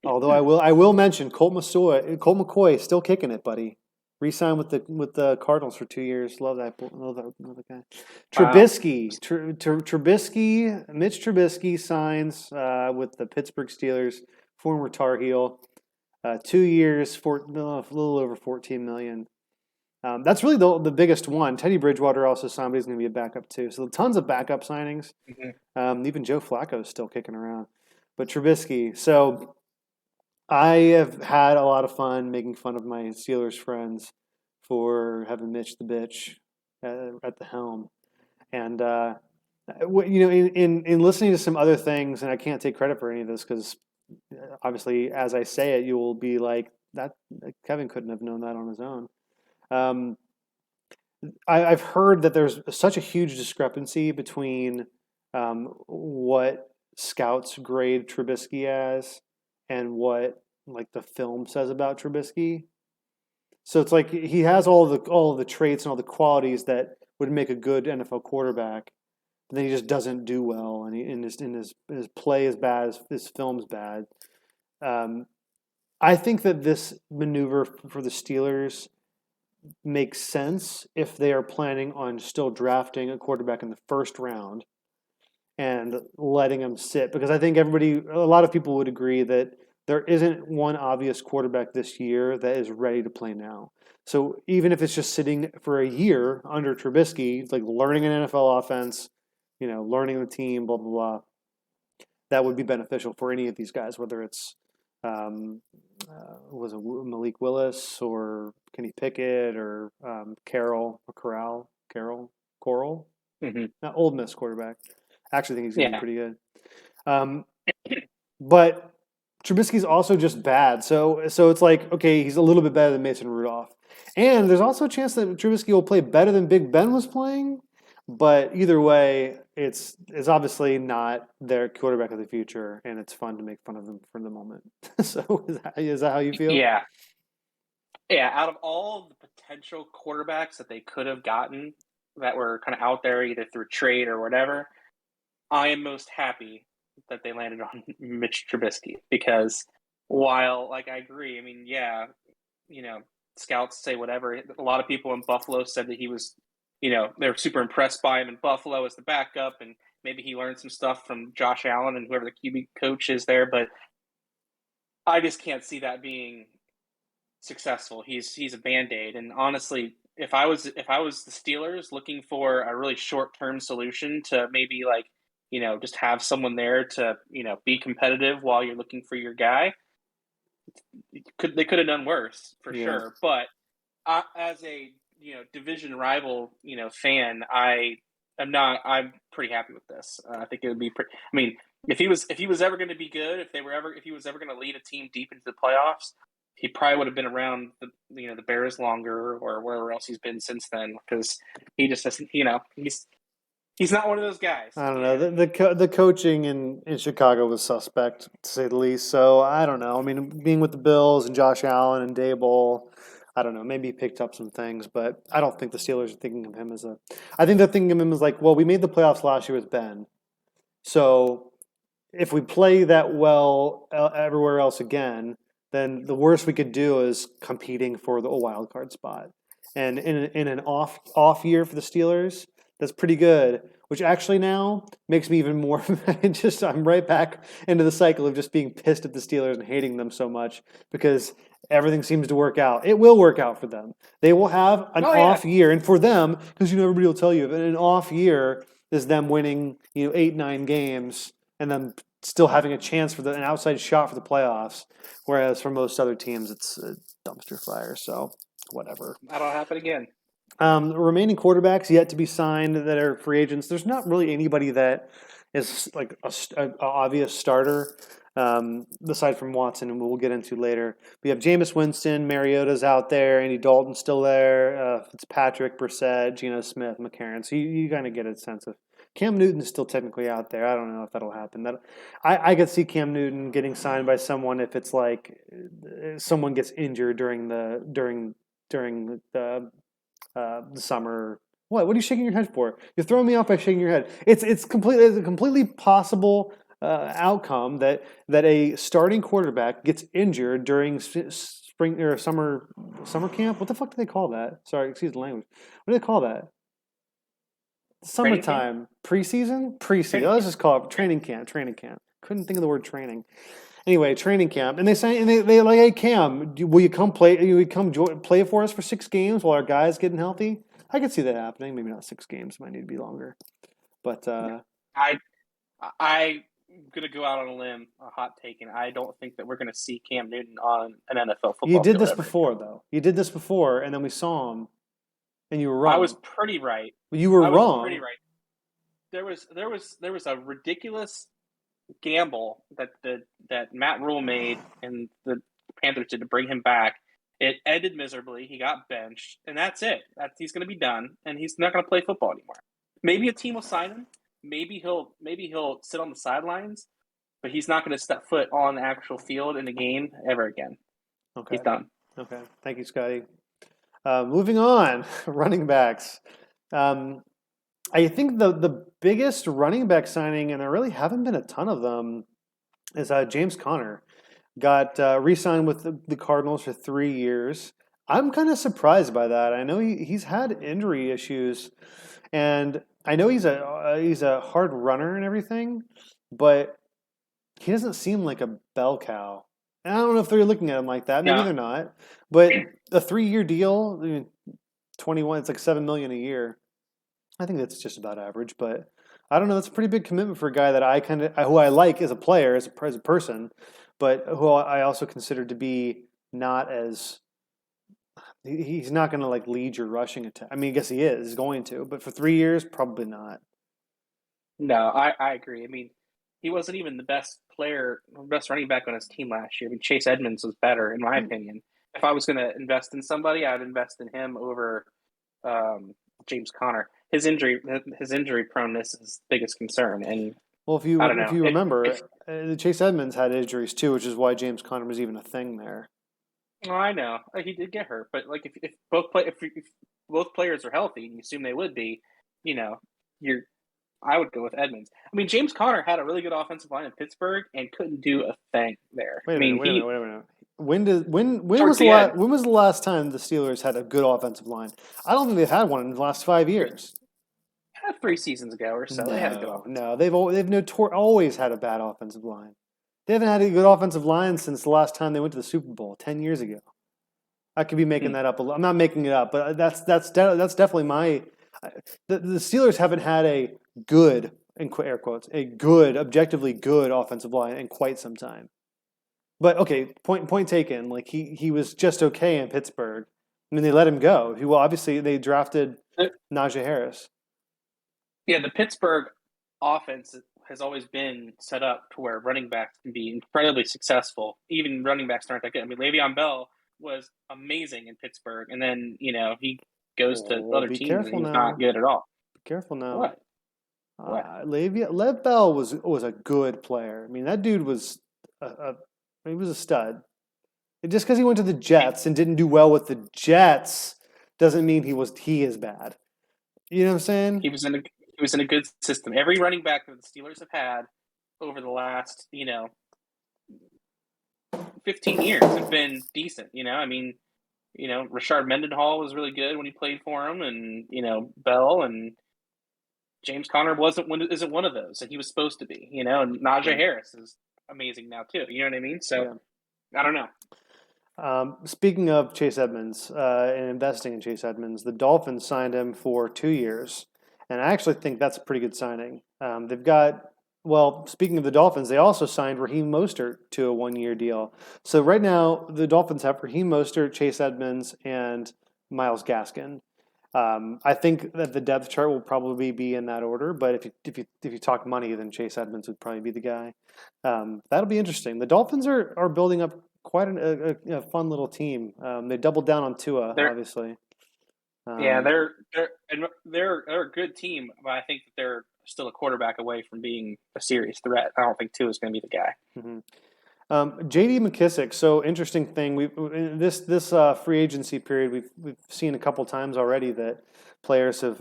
Although I will mention Colt McCoy is still kicking it, buddy. Re-signed with the Cardinals for 2 years. Love that guy. Wow. Mitch Trubisky signs with the Pittsburgh Steelers, former Tar Heel. 2 years, a little over 14 million. That's really the biggest one. Teddy Bridgewater also signed, but he's going to be a backup too. So tons of backup signings. Mhm. Even Joe Flacco is still kicking around, but Trubisky. So. I have had a lot of fun making fun of my Steelers friends for having Mitch the bitch at the helm, and in listening to some other things, and I can't take credit for any of this because obviously, as I say it, you will be like that. Kevin couldn't have known that on his own. Um, I've heard that there's such a huge discrepancy between what scouts grade Trubisky as and what like the film says about Trubisky. So it's like he has all the traits and all the qualities that would make a good NFL quarterback, but then he just doesn't do well, and his play is bad, his film's bad. Um, I think that this maneuver for the Steelers makes sense if they are planning on still drafting a quarterback in the first round and letting him sit because I think a lot of people would agree that there isn't one obvious quarterback this year that is ready to play now. So even if it's just sitting for a year under Trubisky, like learning an NFL offense, learning the team, blah blah blah, that would be beneficial for any of these guys, whether it's was it Malik Willis or Kenny Pickett or Carroll or Coral, Mhm. not Old Miss quarterback. I actually think he's going to be Yeah. pretty good. Um, but Trubisky's also just bad. So it's like, okay, he's a little bit better than Mason Rudolph. And there's also a chance that Trubisky will play better than Big Ben was playing. But either way, it's obviously not their quarterback of the future, and it's fun to make fun of them for the moment. So is that how you feel? Yeah. Yeah. Out of all the potential quarterbacks that they could have gotten that were kind of out there either through trade or whatever, I am most happy that they landed on Mitch Trubisky because while like I agree, I mean, yeah, you know, scouts say whatever. A lot of people in Buffalo said that he was, they were super impressed by him in Buffalo as the backup, and maybe he learned some stuff from Josh Allen and whoever the QB coach is there. But I just can't see that being successful. He's a band aid, and honestly, if I was the Steelers looking for a really short term solution to maybe like just have someone there to be competitive while you're looking for your guy, they could have done worse for Yeah. sure. But as a division rival fan, I'm pretty happy with this. I think it would be pretty. I mean, if he was ever going to be good, if he was ever going to lead a team deep into the playoffs, he probably would have been around the Bears longer or wherever else he's been since then, because he just doesn't. He's not one of those guys. I don't know. The coaching in Chicago was suspect, to say the least. So I don't know. I mean, being with the Bills and Josh Allen and Daboll, I don't know. Maybe he picked up some things, but I don't think the Steelers are thinking of him as a. I think they're thinking of him as like, well, we made the playoffs last year with Ben, so if we play that well everywhere else again, then the worst we could do is competing for the wild card spot. And in an off year for the Steelers, that's pretty good. Which actually now makes me even more. I'm right back into the cycle of just being pissed at the Steelers and hating them so much because everything seems to work out. It will work out for them. They will have an off year, and for them, because everybody will tell you, an off year is them winning 8-9 games and then still having a chance for an outside shot for the playoffs. Whereas for most other teams, it's a dumpster fire. So whatever. That'll happen again. Remaining quarterbacks yet to be signed that are free agents. There's not really anybody that is like a obvious starter, aside from Watson, and we'll get into later. We have Jameis Winston, Mariota's out there, Andy Dalton's still there, Fitzpatrick, Brissett, Geno Smith, McCarron. So you kind of get a sense of Cam Newton's still technically out there. I don't know if that'll happen. I could see Cam Newton getting signed by someone if it's like someone gets injured during the summer. What are you shaking your head for? You're throwing me off by shaking your head. It's a completely possible outcome that a starting quarterback gets injured during spring or summer camp. What the fuck do they call that? Sorry, excuse the language. What do they call that? Summertime preseason. Let's just call it training camp. Couldn't think of the word training. Anyway, training camp, and they like, hey Cam, will you come play? Play for us for 6 games while our guys getting healthy? I could see that happening. Maybe not 6 games; might need to be longer. But I'm gonna go out on a limb, a hot take, and I don't think that we're gonna see Cam Newton on an NFL football. You did this before, though. You did this before, and then we saw him, and you were wrong. I was pretty right. You were wrong. Pretty right. There was a ridiculous gamble that Matt Rule made and the Panthers did to bring him back. It ended miserably. He got benched, and that's it. He's going to be done, and he's not going to play football anymore. Maybe a team will sign him. Maybe he'll sit on the sidelines, but he's not going to step foot on the actual field in a game ever again. Okay, he's done. Okay, thank you, Scotty. Moving on, running backs. I think the biggest running back signing, and there really haven't been a ton of them, is James Conner. Got re-signed with the Cardinals for 3 years. I'm kind of surprised by that. I know he's had injury issues, and I know he's a hard runner and everything, but he doesn't seem like a bell cow. And I don't know if they're looking at him like that. Maybe they're not. But a 3-year deal, 21, it's like $7 million a year. I think that's just about average, but I don't know. That's a pretty big commitment for a guy that who I like as a player, as a person, but who I also consider to be not as. He's not going to like lead your rushing attack. I mean, I guess he is. He's going to, but for 3 years, probably not. No, I agree. I mean, he wasn't even the best running back on his team last year. I mean, Chase Edmonds was better, in my opinion. If I was going to invest in somebody, I'd invest in him over James Conner. His injury proneness is the biggest concern. And well, if you remember, Chase Edmonds had injuries too, which is why James Conner was even a thing there. Oh, I know he did get hurt, but like if both players are healthy, and you assume they would be, I would go with Edmonds. I mean, James Conner had a really good offensive line in Pittsburgh and couldn't do a thing there. Wait a minute. When was the last time the Steelers had a good offensive line? I don't think they've had one in the last 5 years. 3 seasons ago or so, they had a good offensive line. They've always had a bad offensive line. They haven't had a good offensive line since the last time they went to the Super Bowl 10 years ago. I could be making that up. I'm not making it up, but that's definitely my. The Steelers haven't had a good, in air quotes, a good, objectively good offensive line in quite some time. But okay, point taken. Like he was just okay in Pittsburgh. I mean, they let him go. Well, obviously they drafted Najee Harris. Yeah, the Pittsburgh offense has always been set up to where running backs can be incredibly successful. Even running backs aren't that good. I mean, Le'Veon Bell was amazing in Pittsburgh, and then he goes to Oh, other be teams and careful he's not now. good at all. Be careful now. What? What? Lev Bell was a good player. I mean, that dude was he was a stud. Just because he went to the Jets and didn't do well with the Jets doesn't mean he is bad. You know what I'm saying? He was in a good system. Every running back that the Steelers have had over the last 15 years have been decent. I mean, Rashard Mendenhall was really good when he played for him, and Bell and James Conner isn't one of those, and he was supposed to be. And Najee Harris is amazing now too. You know what I mean? So Yeah. I don't know. Speaking of Chase Edmonds and investing in Chase Edmonds, the Dolphins signed him for 2 years, and I actually think that's a pretty good signing. Speaking of the Dolphins, they also signed Raheem Mostert to a 1-year deal. So right now, the Dolphins have Raheem Mostert, Chase Edmonds, and Myles Gaskin. I think that the depth chart will probably be in that order, but if you talk money, then Chase Edmonds would probably be the guy. That'll be interesting. The Dolphins are building up quite a fun little team. They doubled down on Tua, They're obviously. yeah, they're a good team, but I think that they're still a quarterback away from being a serious threat. I don't think Tua is going to be the guy. J.D. McKissick. So interesting thing. We this free agency period we've seen a couple times already that players have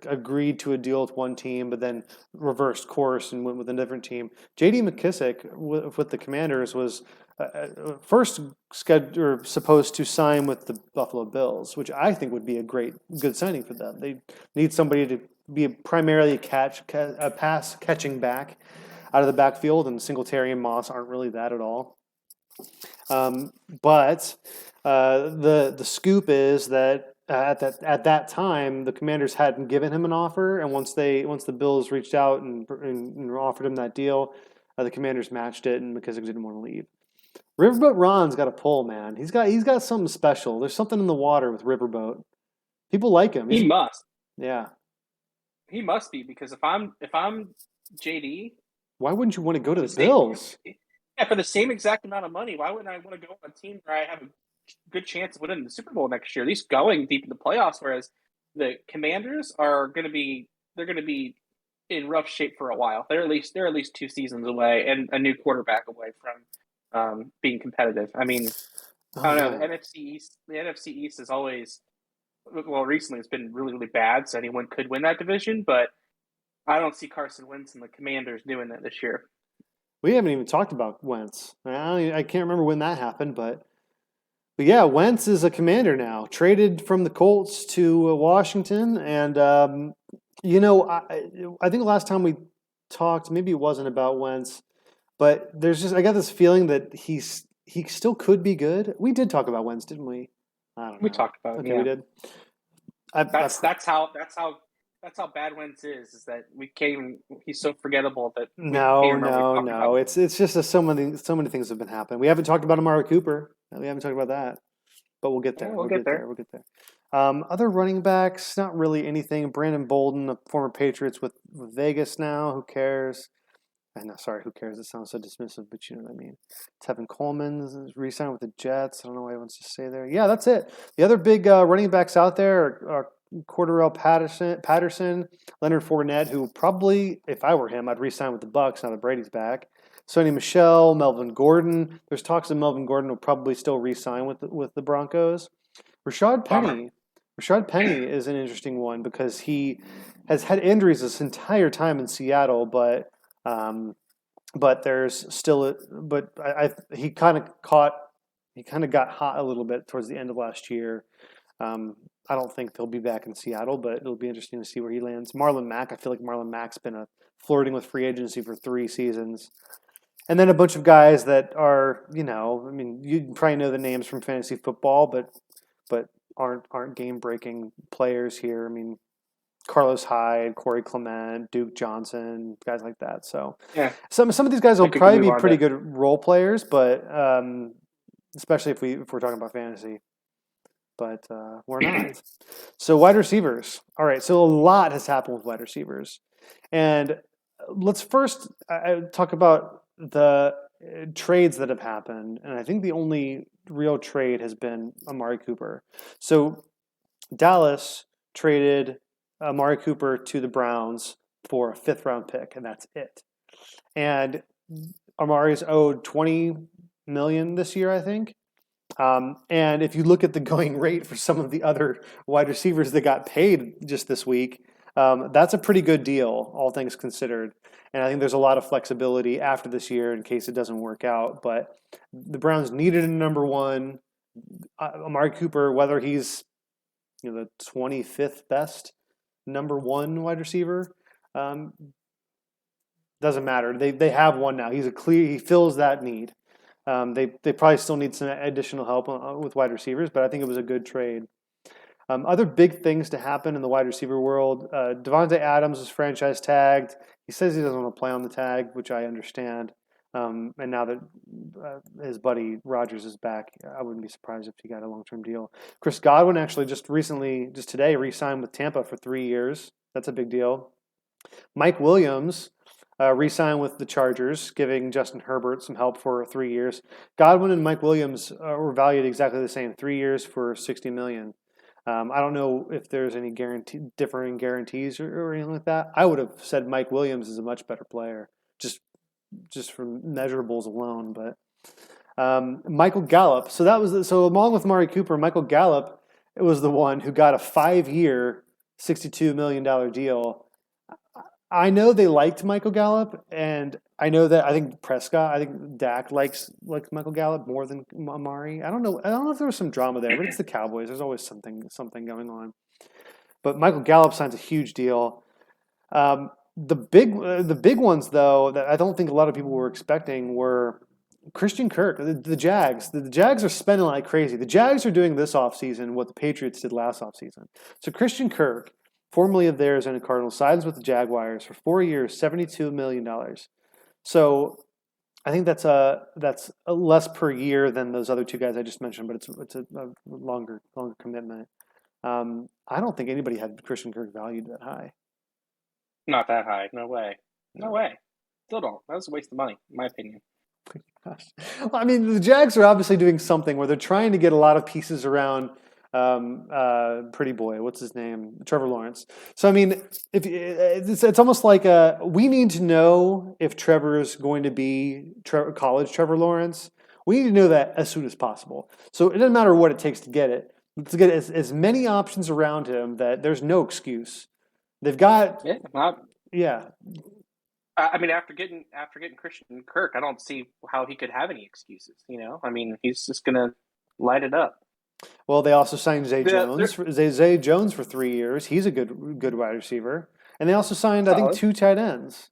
agreed to a deal with one team, but then reversed course and went with a different team. J.D. McKissick with the Commanders was first supposed to sign with the Buffalo Bills, which I think would be a good signing for them. They need somebody to be primarily a pass catching back out of the backfield, and Singletary and Moss aren't really that at all. But the scoop is that at that time the Commanders hadn't given him an offer, and once the Bills reached out and offered him that deal, the Commanders matched it, and McKissick didn't want to leave. Riverboat Ron's got a pull, man. He's got something special. There's something in the water with Riverboat. People like him. He must. Yeah. He must be, because if I'm JD, why wouldn't you want to go to the Bills? Yeah, for the same exact amount of money, why wouldn't I want to go on a team where I have a good chance of winning the Super Bowl next year, at least going deep in the playoffs? Whereas the Commanders are going to be in rough shape for a while. They're at least 2 seasons away and a new quarterback away from being competitive. I mean, I don't know. The NFC East is always, well, recently it's been really, really bad, so anyone could win that division, but I don't see Carson Wentz and the Commanders doing that this year. We haven't even talked about Wentz. I can't remember when that happened, but yeah, Wentz is a Commander now, traded from the Colts to Washington, and I think the last time we talked, maybe it wasn't about Wentz, but I got this feeling that he still could be good. We did talk about Wentz, didn't we? I don't know. We talked about it. Okay, yeah. we did. That's how bad Wentz is that he's so forgettable that no. It's just so many things have been happening. We haven't talked about Amari Cooper. We haven't talked about that, but we'll get there. Yeah, we'll get there. We'll get there. Other running backs, not really anything. Brandon Bolden, a former Patriots with Vegas now. Who cares? Who cares? It sounds so dismissive, but you know what I mean. Tevin Coleman re-signed with the Jets. I don't know why he wants to stay there. Yeah, that's it. The other big running backs out there are Cordarrelle Patterson, Leonard Fournette, who probably, if I were him, I'd re-sign with the Bucs now that Brady's back. Sony Michel, Melvin Gordon. There's talks that Melvin Gordon will probably still re-sign with the Broncos. Rashad Penny. Rashad Penny is an interesting one because he has had injuries this entire time in Seattle, but there's still he kind of got hot a little bit towards the end of last year. I don't think he'll be back in Seattle, but it'll be interesting to see where he lands. Marlon Mack, I feel like Marlon Mack's been flirting with free agency for 3 seasons. And then a bunch of guys that are, I mean, you probably know the names from fantasy football, but aren't game breaking players here. I mean, Carlos Hyde, Corey Clement, Duke Johnson, guys like that. So Yeah, some of these guys will I could probably move be on pretty to. good role players, but especially if we're talking about fantasy. But we're not. So wide receivers. All right. So a lot has happened with wide receivers, and let's first talk about the trades that have happened. And I think the only real trade has been Amari Cooper. So Dallas traded Amari Cooper to the Browns for a fifth round pick, and that's it. And Amari's owed 20 million this year, I think. And if you look at the going rate for some of the other wide receivers that got paid just this week, that's a pretty good deal, all things considered. And I think there's a lot of flexibility after this year in case it doesn't work out. But the Browns needed a number one. Amari Cooper, whether he's the 25th best number one wide receiver, um, doesn't matter. They have one now. He fills that need. They probably still need some additional help with wide receivers, but I think it was a good trade. Other big things to happen in the wide receiver world. Devontae Adams was franchise tagged. He says he doesn't want to play on the tag, which I understand. And now that his buddy Rogers is back, I wouldn't be surprised if he got a long-term deal. Chris Godwin actually just today, re-signed with Tampa for 3 years. That's a big deal. Mike Williams re-signed with the Chargers, giving Justin Herbert some help for 3 years. Godwin and Mike Williams were valued exactly the same, 3 years for $60 million. I don't know if there's any differing guarantees or anything like that. I would have said Mike Williams is a much better player, just from measurables alone. But Michael Gallup. So along with Mari Cooper, Michael Gallup was the one who got a 5-year, $62 million deal. I know they liked Michael Gallup, and I know that I think Dak likes Michael Gallup more than Amari. I don't know. I don't know if there was some drama there, but it's the Cowboys. There's always something going on. But Michael Gallup signs a huge deal. The big ones though that I don't think a lot of people were expecting were Christian Kirk, the Jags. The Jags are spending like crazy. The Jags are doing this offseason what the Patriots did last offseason. So Christian Kirk, formerly of the Arizona Cardinals, signs with the Jaguars for 4 years, $72 million. So I think that's a less per year than those other two guys I just mentioned, but it's a longer commitment. I don't think anybody had Christian Kirk valued that high. Not that high. No way. No way. Still don't. That was a waste of money, in my opinion. Gosh. Well, I mean, the Jags are obviously doing something where they're trying to get a lot of pieces around pretty boy. What's his name? Trevor Lawrence. So I mean, if it's almost like we need to know if Trevor is going to be college Trevor Lawrence. We need to know that as soon as possible. So it doesn't matter what it takes to get it. Let's get as many options around him that there's no excuse. They've got Yeah, not. yeah. I mean, after getting Christian Kirk, I don't see how he could have any excuses. I mean, he's just gonna light it up. Well, they also signed Zay Yeah, they're Jones. Zay Jones for 3 years. He's a good wide receiver. And they also signed, I think, solid. 2 tight ends.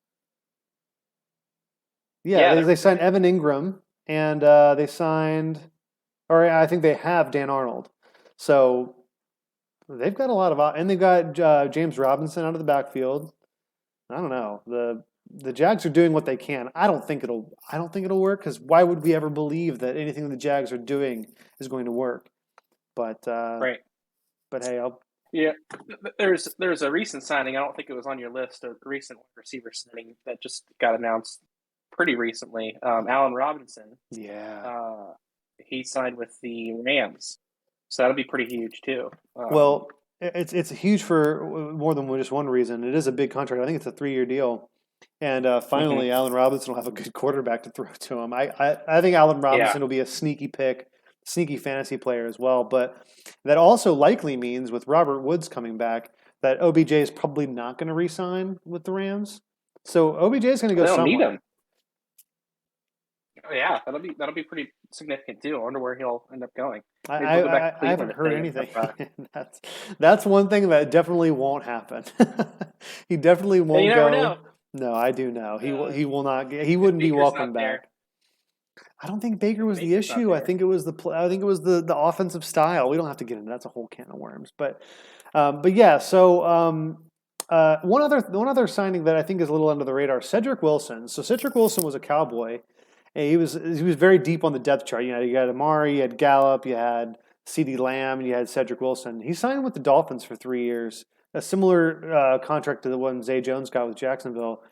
Yeah, Yeah, they signed Evan Ingram, and they signed, or I think they have Dan Arnold. So they've got a lot of, and they've got James Robinson out of the backfield. I don't know. The Jags are doing what they can. I don't think it'll work because why would we ever believe that anything the Jags are doing is going to work? But right. hey, Yeah, there's a recent signing. I don't think it was on your list. A recent receiver signing that just got announced pretty recently. Allen Robinson. yeah. Uh, he signed with the Rams, so that'll be pretty huge too. Well, it's huge for more than just one reason. It is a big contract. I think it's a 3-year deal, and Mhm. finally, Allen Robinson will have a good quarterback to throw to him. I think Allen Yeah, Robinson will be a sneaky pick, sneaky fantasy player as well. But that also likely means with Robert Woods coming back that OBJ is probably not going to re-sign with the Rams. So OBJ is going to go they don't need him. somewhere. Yeah, that'll be pretty significant too. I wonder where he'll end up going. I, Maybe he'll go back to I Cleveland haven't if heard they end anything. up. that's one thing that definitely won't happen. He definitely You won't never know. go. No, I do know. Uh, He will not get. He if wouldn't be Baker's welcome not there, back. I don't think Baker if was the Baker's not issue. I there, think it was I think it was the offensive style. We don't have to get into that's a whole can of worms. But yeah. So one other signing that I think is a little under the radar, Cedric Wilson. So Cedric Wilson was a Cowboy. And he was very deep on the depth chart. You know, you had Amari, you had Gallup, you had CeeDee Lamb, and you had Cedric Wilson. He signed with the Dolphins for 3 years, a similar contract to the one Zay Jones got with Jacksonville.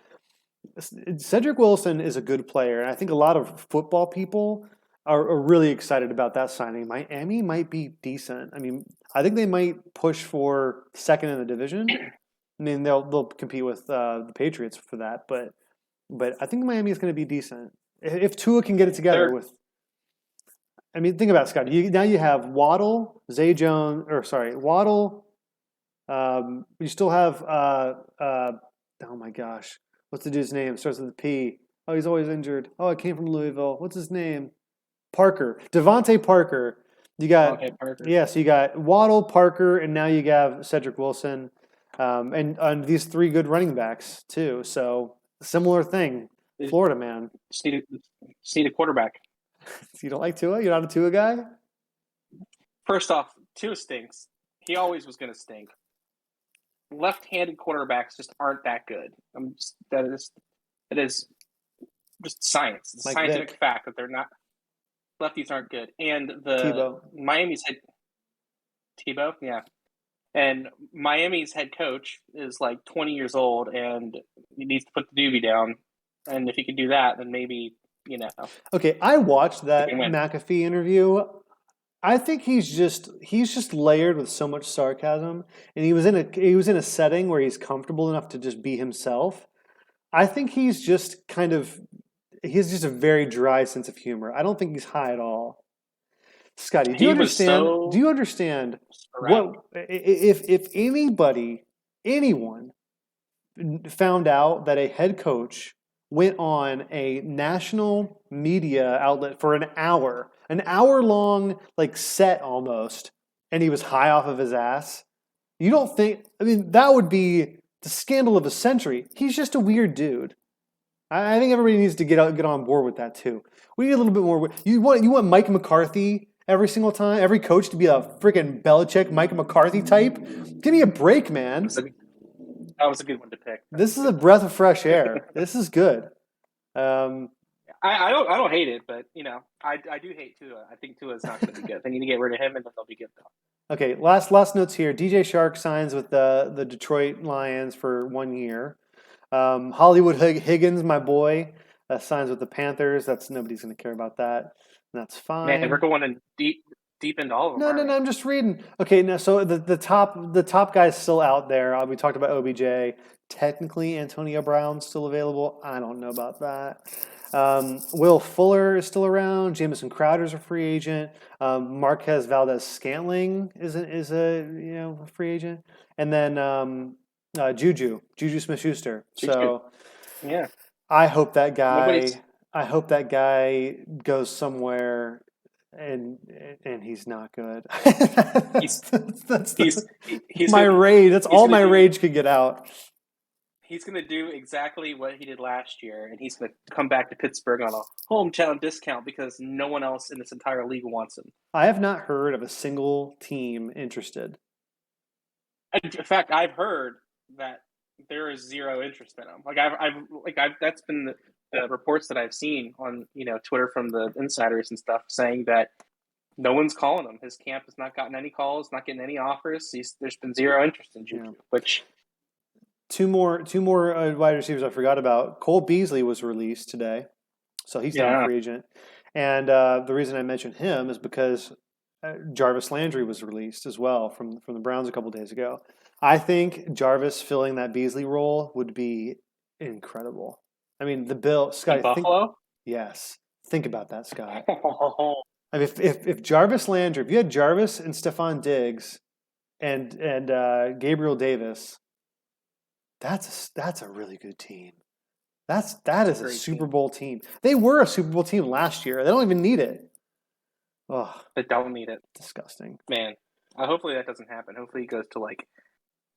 Cedric Wilson is a good player, and I think a lot of football people are really excited about that signing. Miami might be decent. I mean, I think they might push for second in the division. I mean, they'll compete with the Patriots for that, but I think Miami is going to be decent if Tua can get it together third. with. I mean, think about it, Scott. Now you have Waddle, Zay Jones, or sorry, Waddle. You still have oh my gosh, what's the dude's name? Starts with a P. Oh, he's always injured. Oh, it came from Louisville. What's his name? Parker, Devontae Parker. You got Okay, Parker. yeah, so you got Waddle, Parker, and now you have Cedric Wilson, and these three good running backs too. So similar thing, Florida man. Just need a quarterback. You don't like Tua? You're not a Tua guy? First off, Tua stinks. He always was going to stink. Left-handed quarterbacks just aren't that good. That is just science. It's a Mike scientific Vick, fact that they're not lefties aren't good. And the Tebow. Miami's head Tebow, yeah. And Miami's head coach is like 20 years old and he needs to put the doobie down. And if he can do that, then maybe, Okay, I watched he that can win. McAfee interview. I think he's just layered with so much sarcasm, and he was in a setting where he's comfortable enough to just be himself. I think he's just a very dry sense of humor. I don't think he's high at all. Scotty, do you He was understand? Do so you understand sporadic. what if anyone found out that a head coach went on a national media outlet for an hour long, like set almost, and he was high off of his ass. You don't think, I mean, that would be the scandal of a century. He's just a weird dude. I think everybody needs to get on board with that too. We need a little bit more. You want Mike McCarthy every single time, every coach to be a freaking Belichick, Mike McCarthy type? Give me a break, man. That was a good one to pick. This is a breath of fresh air. This is good. I don't hate it, but I do hate Tua. I think Tua is not going to be good. They need to get rid of him, and then they'll be good though. Okay, last notes here. DJ Shark signs with the Detroit Lions for 1 year. Hollywood Higgins, my boy, signs with the Panthers. Nobody's going to care about that. That's fine. Man, we're going in deep into all of them. No. I'm just reading. Okay, now so the top guy's still out there. We talked about OBJ. Technically, Antonio Brown's still available. I don't know about that. Will Fuller is still around. Jamison Crowder's a free agent. Marquez Valdez-Scantling is a free agent, and then Juju Smith-Schuster. So Yeah. I hope that Nobody's. guy goes somewhere and he's not good. He's he's my gonna, rage. That's he's all gonna my do rage could get out. he's gonna do exactly what he did last year, and he's gonna come back to Pittsburgh on a hometown discount because no one else in this entire league wants him. I have not heard of a single team interested. In fact, I've heard that there is zero interest in him. I've that's been the reports that I've seen on Twitter from the insiders and stuff saying that no one's calling him. His camp has not gotten any calls, not getting any offers. There's been zero interest in Juju, which two more wide receivers I forgot about. Cole Beasley was released today, so he's not a free agent. And the reason I mentioned him is because Jarvis Landry was released as well from the Browns a couple days ago. I think Jarvis filling that Beasley role would be incredible. I mean, the Bill Scott. Buffalo. Yes, think about that, Scott. I mean, if Jarvis Landry, if you had Jarvis and Stephon Diggs and Gabriel Davis, that's a really good team. That is a Super Bowl team. They were a Super Bowl team last year. They don't even need it. Oh, they don't need it. Disgusting. Man, hopefully that doesn't happen. Hopefully he goes to like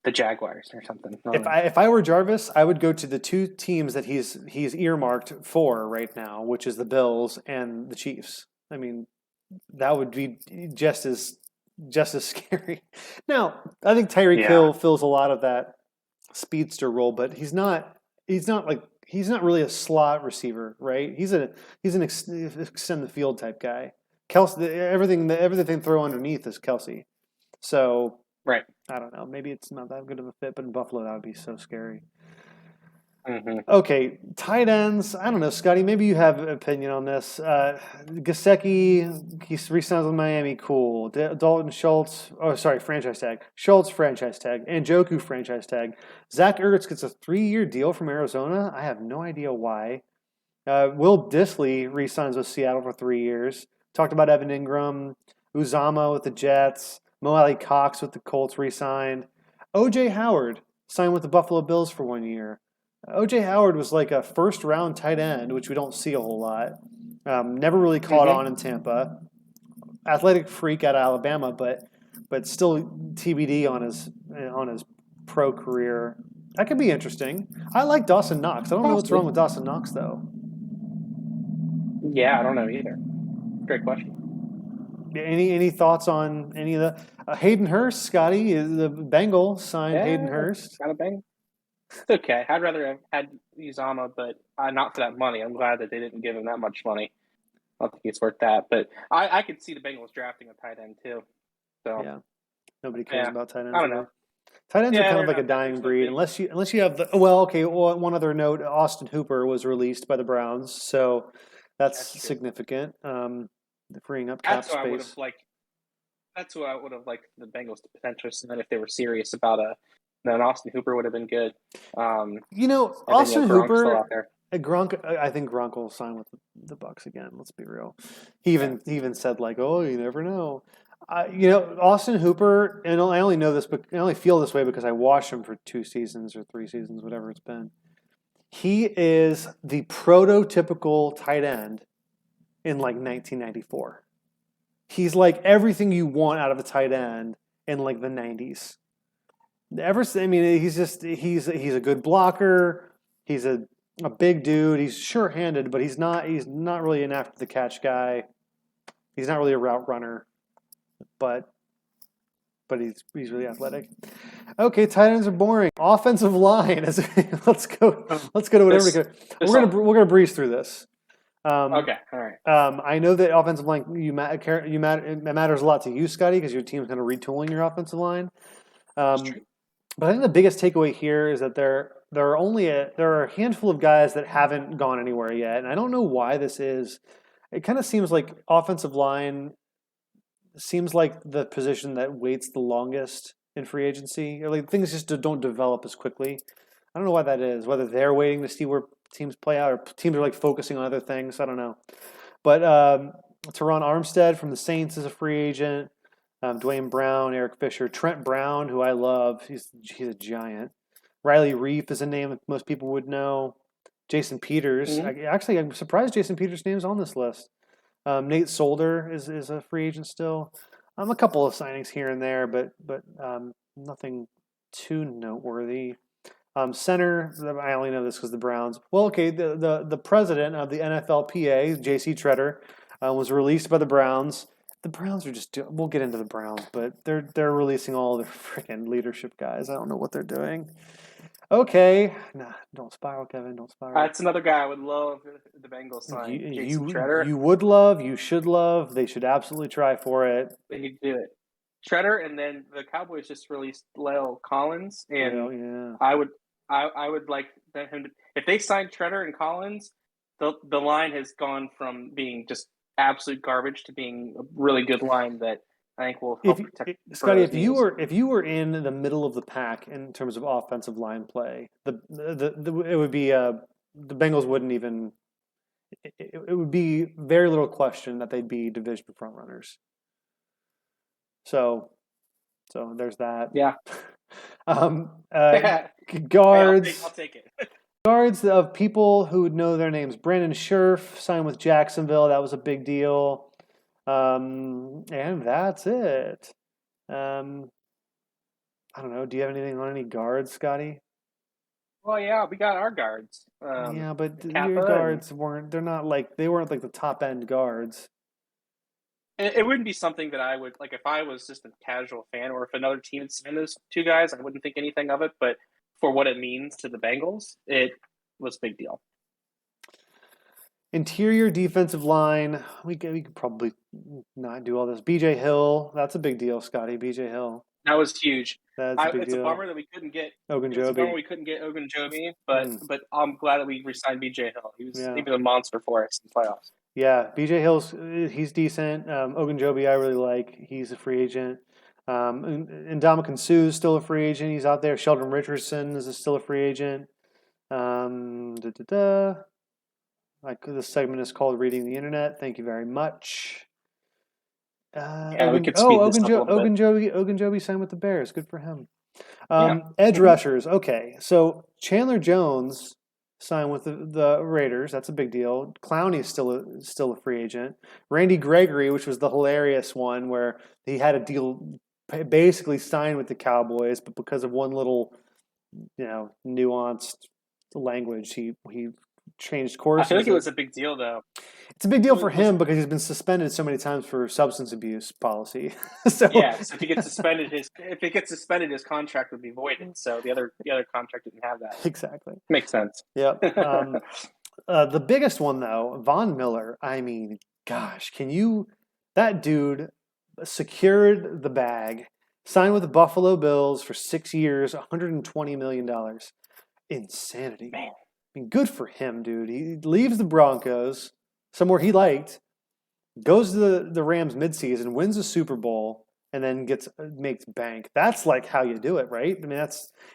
the Jaguars or something. If I were Jarvis, I would go to the two teams that he's earmarked for right now, which is the Bills and the Chiefs. I mean, that would be just as scary. Now, I think Tyreek Hill fills a lot of that speedster role, but he's not really a slot receiver, right? He's an extend the field type guy. Kelsey, everything they throw underneath is Kelsey. So right. I don't know. Maybe it's not that good of a fit, but in Buffalo that would be so scary. Mm-hmm. Okay, tight ends. I don't know, Scotty. Maybe you have an opinion on this. Gesicki, he re-signs with Miami. Cool. Dalton Schultz. Oh, sorry, franchise tag. Schultz franchise tag. Njoku franchise tag. Zach Ertz gets a 3-year deal from Arizona. I have no idea why. Will Dissly re-signs with Seattle for 3 years. Talked about Evan Ingram, Uzama with the Jets, Mo Alley Cox with the Colts re-signed. O.J. Howard signed with the Buffalo Bills for 1 year. O.J. Howard was like a first-round tight end, which we don't see a whole lot. Never really caught on in Tampa. Athletic freak out of Alabama, but still TBD on his pro career. That could be interesting. I like Dawson Knox. I don't know what's wrong with Dawson Knox, though. Yeah, I don't know either. Great question. Any thoughts on any of the Hayden Hurst, Scotty? The Bengals signed Hayden Hurst. Got a bang. It's okay. I'd rather have had Uzama, but not for that money. I'm glad that they didn't give him that much money. I don't think it's worth that. But I could see the Bengals drafting a tight end too. So yeah, nobody cares about tight ends. I don't know. Tight ends are kind of like a dying breed, unless you have the. Well, okay. Well, one other note: Austin Hooper was released by the Browns, so that's significant. Freeing up cap space. That's what I would have liked the Bengals to potentially sign if they were serious about then Austin Hooper would have been good. Austin Hooper, Gronk. I think Gronk will sign with the Bucs again. Let's be real. He even said like, "Oh, you never know." Austin Hooper, and I only know this, but I only feel this way because I watched him for 2 seasons or 3 seasons, whatever it's been. He is the prototypical tight end in like 1994. He's like everything you want out of a tight end in like the 90s. He's a good blocker. He's a big dude. He's sure-handed, but he's not really an after the catch guy. He's not really a route runner, but he's really athletic. Okay, tight ends are boring. Offensive line. Let's go to whatever. We're gonna breeze through this. Okay, all right. I know that offensive line it matters a lot to you, Scotty, because your team's going to retooling your offensive line. But I think the biggest takeaway here is that there are a handful of guys that haven't gone anywhere yet, and I don't know why this is. It kind of seems like offensive line seems like the position that waits the longest in free agency. Or like things just don't develop as quickly. I don't know why that is. Whether they're waiting to see where teams play out, or teams are like focusing on other things. I don't know. But Teron Armstead from the Saints is a free agent. Dwayne Brown, Eric Fisher, Trent Brown, who I love. He's a giant. Riley Reif is a name that most people would know. Jason Peters. I'm surprised Jason Peters' name's on this list. Nate Solder is a free agent still. A couple of signings here and there, but nothing too noteworthy. Center, I only know this because the Browns. Well, okay, the president of the NFLPA, J.C. Tretter, was released by the Browns. The Browns are just we'll get into the Browns, but they're releasing all their freaking leadership guys. I don't know what they're doing. Okay, don't spiral, Kevin. Don't spiral. That's another guy I would love if the Bengals sign. Jason Tretter. You would love. You should love. They should absolutely try for it. They need to do it. Tretter, and then the Cowboys just released La'el Collins, and I would like him to, if they sign Tretter and Collins, the line has gone from being just absolute garbage to being a really good line that I think will help protect Scotty. If you were in the middle of the pack in terms of offensive line play, it would be the Bengals wouldn't even. It would be very little question that they'd be division front runners. So there's that. Yeah. Guards. I'll take it. Guards of people who know their names. Brandon Scherf signed with Jacksonville. That was a big deal. And that's it. I don't know. Do you have anything on any guards, Scotty? Well, yeah, we got our guards, Yeah, but your Kappa, and guards weren't. They're not like they weren't like the top end guards. it wouldn't be something that I would like if I was just a casual fan, or if another team had signed those two guys, I wouldn't think anything of it. But for what it means to the Bengals, it was a big deal. Interior defensive line. We could probably not do all this. B.J. Hill. That's a big deal, Scotty. B.J. Hill. That was huge. That's a big It's a deal. bummer that we couldn't get. It's a bummer Ogunjobi. we couldn't get Ogunjobi, but Mm, I'm glad that we re-signed BJ Hill. He yeah. was a monster for us in the playoffs. Yeah, BJ Hill's he's decent. Ogunjobi I really like. He's a free agent. And Ndamukong Suh's still a free agent. He's out there. Sheldon Richardson is still a free agent. Da, da, da. Like this segment is called "Reading the Internet." Thank you very much. Yeah, we could speed this up a little bit. Ogunjobi signed with the Bears. Good for him. Yeah. Edge rushers. Okay, so Chandler Jones signed with the Raiders. That's a big deal. Clowney is still a free agent. Randy Gregory, which was the hilarious one where he had a deal basically signed with the Cowboys, but because of one little nuanced language, he changed I course. feel like it was a big deal, though. It's a big deal Was, for was him because he's been suspended so many times for substance abuse policy. So yeah. So if he gets suspended, his contract would be voided. So the other contract didn't have that. exactly. Makes sense. Yep. The biggest one though, Von Miller. I mean, gosh, that dude secured the bag, signed with the Buffalo Bills for 6 years, $120 million. Insanity. Man. I mean, good for him, dude. He leaves the Broncos, somewhere he liked, goes to the Rams midseason, wins a Super Bowl, and then makes bank. That's like how you do it, right? I mean,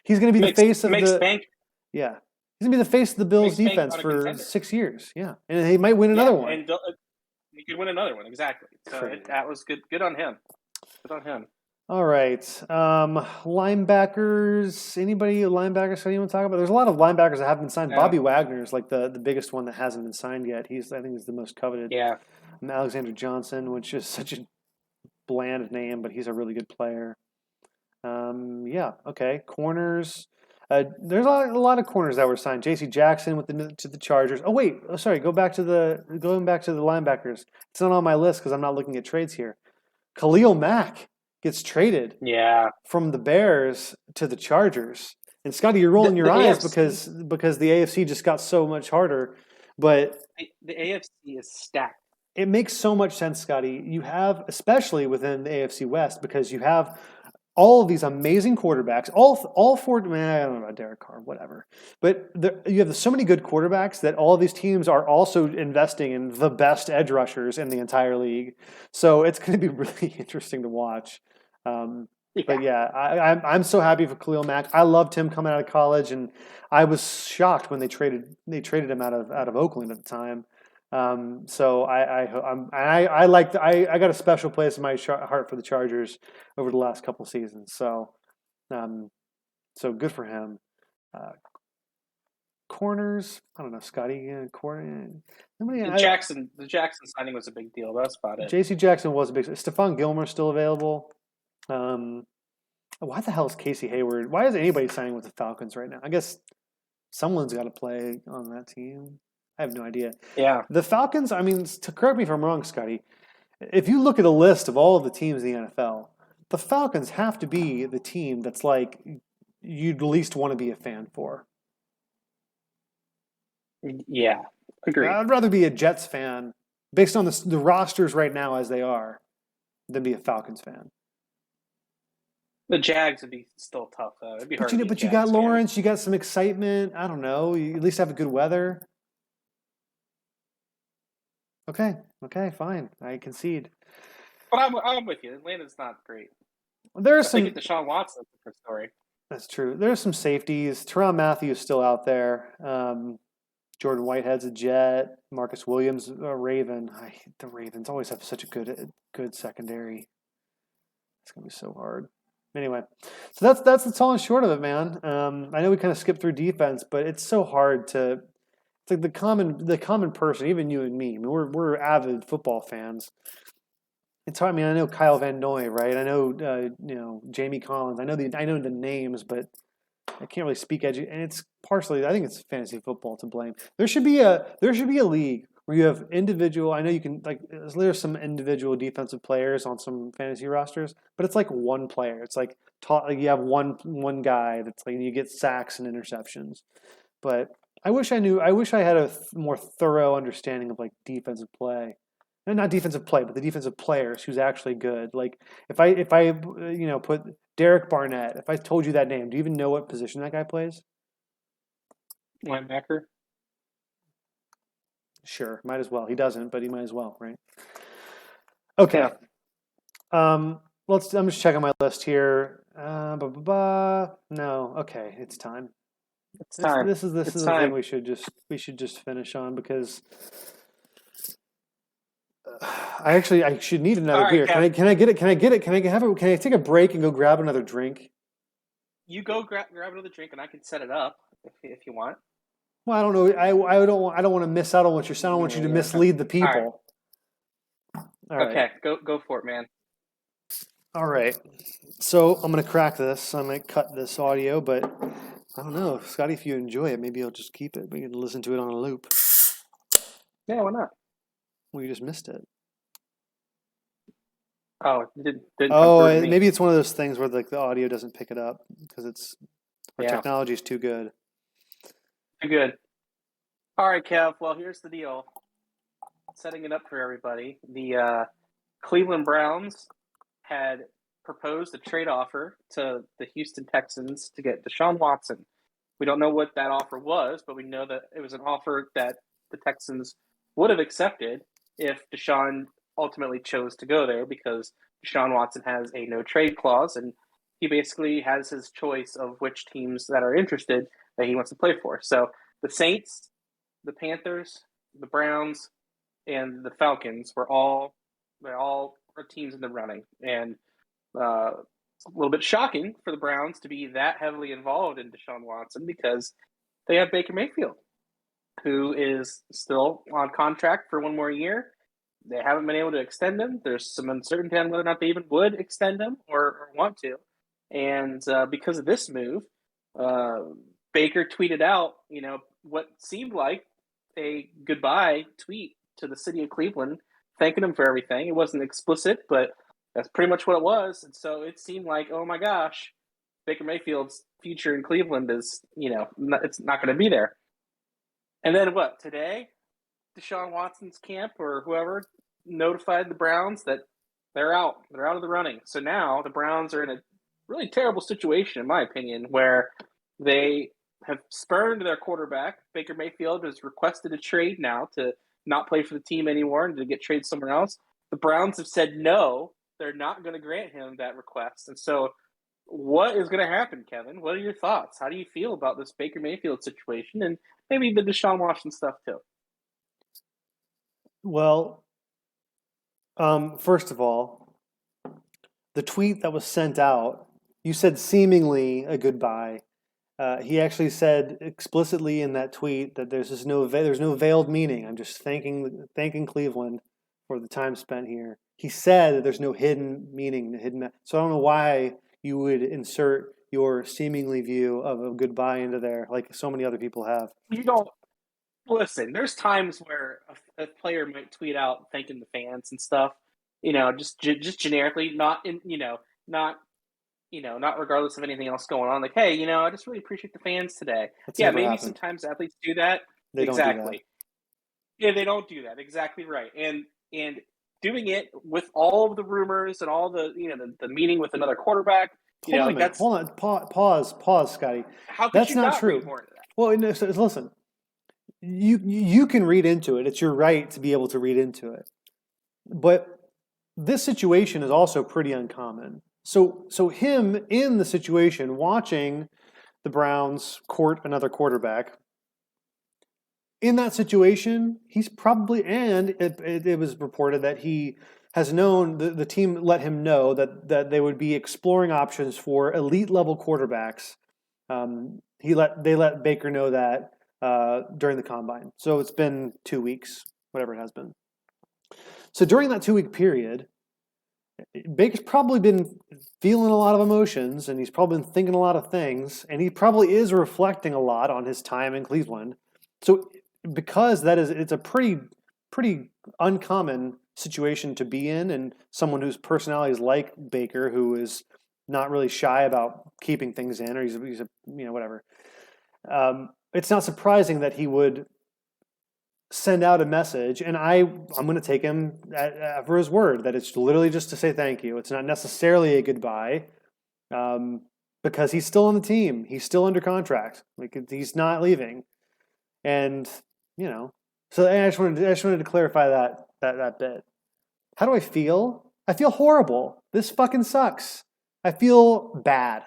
he's going to be the face of makes the bank. Yeah. He's going to be the face of the Bills Makes bank defense on a for contender. 6 years. Yeah. And he might win another one. And he could win another one, exactly. So that was good. Good on him. Good on him. All right. Linebackers. Anybody linebackers that you want to talk about? There's a lot of linebackers that haven't been signed. Yeah. Bobby Wagner is like the biggest one that hasn't been signed yet. I think he's the most coveted. Yeah. And Alexander Johnson, which is such a bland name, but he's a really good player. Yeah. Okay. Corners. There's a lot of corners that were signed. J.C. Jackson to the Chargers. Oh wait, sorry. Going back to the linebackers. It's not on my list because I'm not looking at trades here. Khalil Mack gets traded. Yeah. From the Bears to the Chargers. And Scotty, you're rolling your eyes AFC, because the AFC just got so much harder. But the AFC is stacked. It makes so much sense, Scotty. You have, especially within the AFC West, because you have all of these amazing quarterbacks, all four. Man, I don't know about Derek Carr, whatever. But you have so many good quarterbacks that all of these teams are also investing in the best edge rushers in the entire league. So it's going to be really interesting to watch. But yeah, I'm so happy for Khalil Mack. I loved him coming out of college, and I was shocked when they traded him out of Oakland at the time. So I got a special place in my heart for the Chargers over the last couple of seasons. So, so good for him. Corners, I don't know, Scotty. Corner. The Jackson signing was a big deal. That's about it. J.C. Jackson was a big. Stephon Gilmore still available. Why the hell is Casey Hayward? Why is anybody signing with the Falcons right now? I guess someone's got to play on that team. I have no idea. Yeah. The Falcons, I mean, to correct me if I'm wrong, Scotty, if you look at a list of all of the teams in the NFL, the Falcons have to be the team that's like you'd least want to be a fan for. Yeah, agreed. I'd rather be a Jets fan based on the rosters right now as they are than be a Falcons fan. The Jags would be still tough, though. It'd be hard. But you got Lawrence, you got some excitement. I don't know. You at least have good weather. Okay, fine. I concede. But I'm with you. Atlanta's not great. There's some. Get Deshaun Watson for story. That's true. There's some safeties. Tyrann Mathieu is still out there. Jordan Whitehead's a Jet. Marcus Williams a Raven. The Ravens always have such a good secondary. It's gonna be so hard. Anyway, so that's the tall and short of it, man. I know we kind of skipped through defense, but it's so hard to. It's like the common person, even you and me. I mean, we're avid football fans, it's hard. I mean, I know Kyle Van Noy, right? I know Jamie Collins. I know the names, but I can't really speak and it's partially. I think it's fantasy football to blame. There should be a league where you have individual. I know you can like there's some individual defensive players on some fantasy rosters, but it's like one player. It's like you have one guy that's like you get sacks and interceptions. But I wish I knew. I wish I had a more thorough understanding of like defensive play, and not defensive play, but the defensive players who's actually good. Like if I put Derek Barnett. If I told you that name, do you even know what position that guy plays? Linebacker. Sure, might as well. He doesn't, but he might as well, right? Okay. Yeah. I'm just checking my list here. No. Okay, it's time. It's time. This is It's the time. thing we should just finish on because I should need another All right, beer. Kev. Can I get it? Can I get it? Can I take a break and go grab another drink? You go grab another drink, and I can set it up if you want. Well, I don't know. I don't want to miss out on what you're saying. I don't want you to mislead the people. All right. Okay, go for it, man. All right. So I'm gonna crack this. I might cut this audio, but I don't know, Scotty. If you enjoy it, maybe I'll just keep it. We can listen to it on a loop. Yeah, why not? Well, you just missed it. Oh, it didn't. Maybe it's one of those things where the audio doesn't pick it up because our technology is too good. Too good. All right, Kev. Well, here's the deal. Setting it up for everybody. The Cleveland Browns had proposed a trade offer to the Houston Texans to get Deshaun Watson. We don't know what that offer was, but we know that it was an offer that the Texans would have accepted if Deshaun ultimately chose to go there, because Deshaun Watson has a no trade clause, and he basically has his choice of which teams that are interested that he wants to play for. So the Saints, the Panthers, the Browns, and the Falcons were all teams in the running, and it's a little bit shocking for the Browns to be that heavily involved in Deshaun Watson because they have Baker Mayfield, who is still on contract for one more year. They haven't been able to extend him. There's some uncertainty on whether or not they even would extend him or want to. And because of this move, Baker tweeted out, what seemed like a goodbye tweet to the city of Cleveland, thanking him for everything. It wasn't explicit, but that's pretty much what it was. And so it seemed like, oh my gosh, Baker Mayfield's future in Cleveland is, it's not going to be there. And then what? Today, Deshaun Watson's camp or whoever notified the Browns that they're out. They're out of the running. So now the Browns are in a really terrible situation, in my opinion, where they have spurned their quarterback. Baker Mayfield has requested a trade now to not play for the team anymore and to get traded somewhere else. The Browns have said no, they're not going to grant him that request. And so what is going to happen, Kevin? What are your thoughts? How do you feel about this Baker Mayfield situation and maybe the Deshaun Watson stuff too? Well, first of all, the tweet that was sent out, you said seemingly a goodbye. He actually said explicitly in that tweet that there's no veiled meaning. I'm just thanking Cleveland for the time spent here. He said that there's no hidden meaning, So I don't know why you would insert your seemingly view of a goodbye into there, like so many other people have. You don't listen. There's times where a player might tweet out thanking the fans and stuff. Just generically, not regardless of anything else going on. Like, hey, I just really appreciate the fans today. Maybe happened. Sometimes athletes do that. They exactly. Don't do that. Yeah, they don't do that. Exactly right. And doing it with all of the rumors and all the the meeting with another quarterback. Hold on a minute. Hold on. Pause, Scotty. How could that's you not true. Read more into that? Well, listen. You can read into it. It's your right to be able to read into it. But this situation is also pretty uncommon. So him in the situation, watching the Browns court another quarterback, in that situation, he's probably, and it was reported that he has known, the team let him know that they would be exploring options for elite level quarterbacks. They let Baker know that during the combine. So it's been 2 weeks, whatever it has been. So during that 2 week period, Baker's probably been feeling a lot of emotions, and he's probably been thinking a lot of things, and he probably is reflecting a lot on his time in Cleveland. So, because it's a pretty uncommon situation to be in, and someone whose personality is like Baker, who is not really shy about keeping things in, or he's a whatever. It's not surprising that he would send out a message, and I'm going to take him for his word that it's literally just to say thank you. It's not necessarily a goodbye, because he's still on the team. He's still under contract. Like, he's not leaving, and So I just wanted to clarify that bit. How do I feel? I feel horrible. This fucking sucks. I feel bad.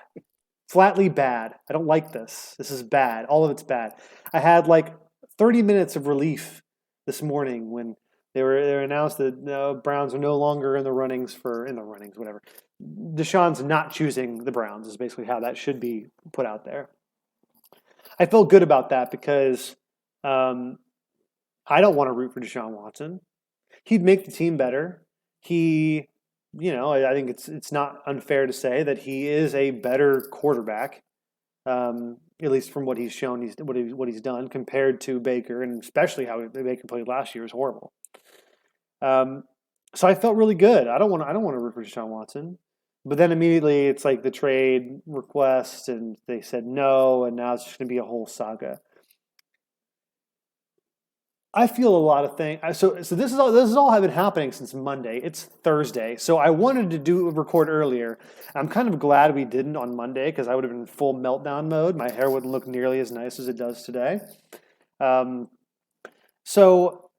Flatly bad. I don't like this. This is bad. All of it's bad. I had like 30 minutes of relief this morning when they announced that the Browns are no longer in the runnings, whatever. Deshaun's not choosing the Browns is basically how that should be put out there. I felt good about that because I don't want to root for Deshaun Watson. He'd make the team better. I think it's not unfair to say that he is a better quarterback, at least from what he's shown, what he's done compared to Baker, and especially how Baker played last year is horrible. So I felt really good. I don't want to root for Deshaun Watson, but then immediately it's like the trade request, and they said no, and now it's just going to be a whole saga. I feel a lot of things. So this is all have been happening since Monday. It's Thursday, so I wanted to record earlier. I'm kind of glad we didn't on Monday because I would have been in full meltdown mode. My hair wouldn't look nearly as nice as it does today. So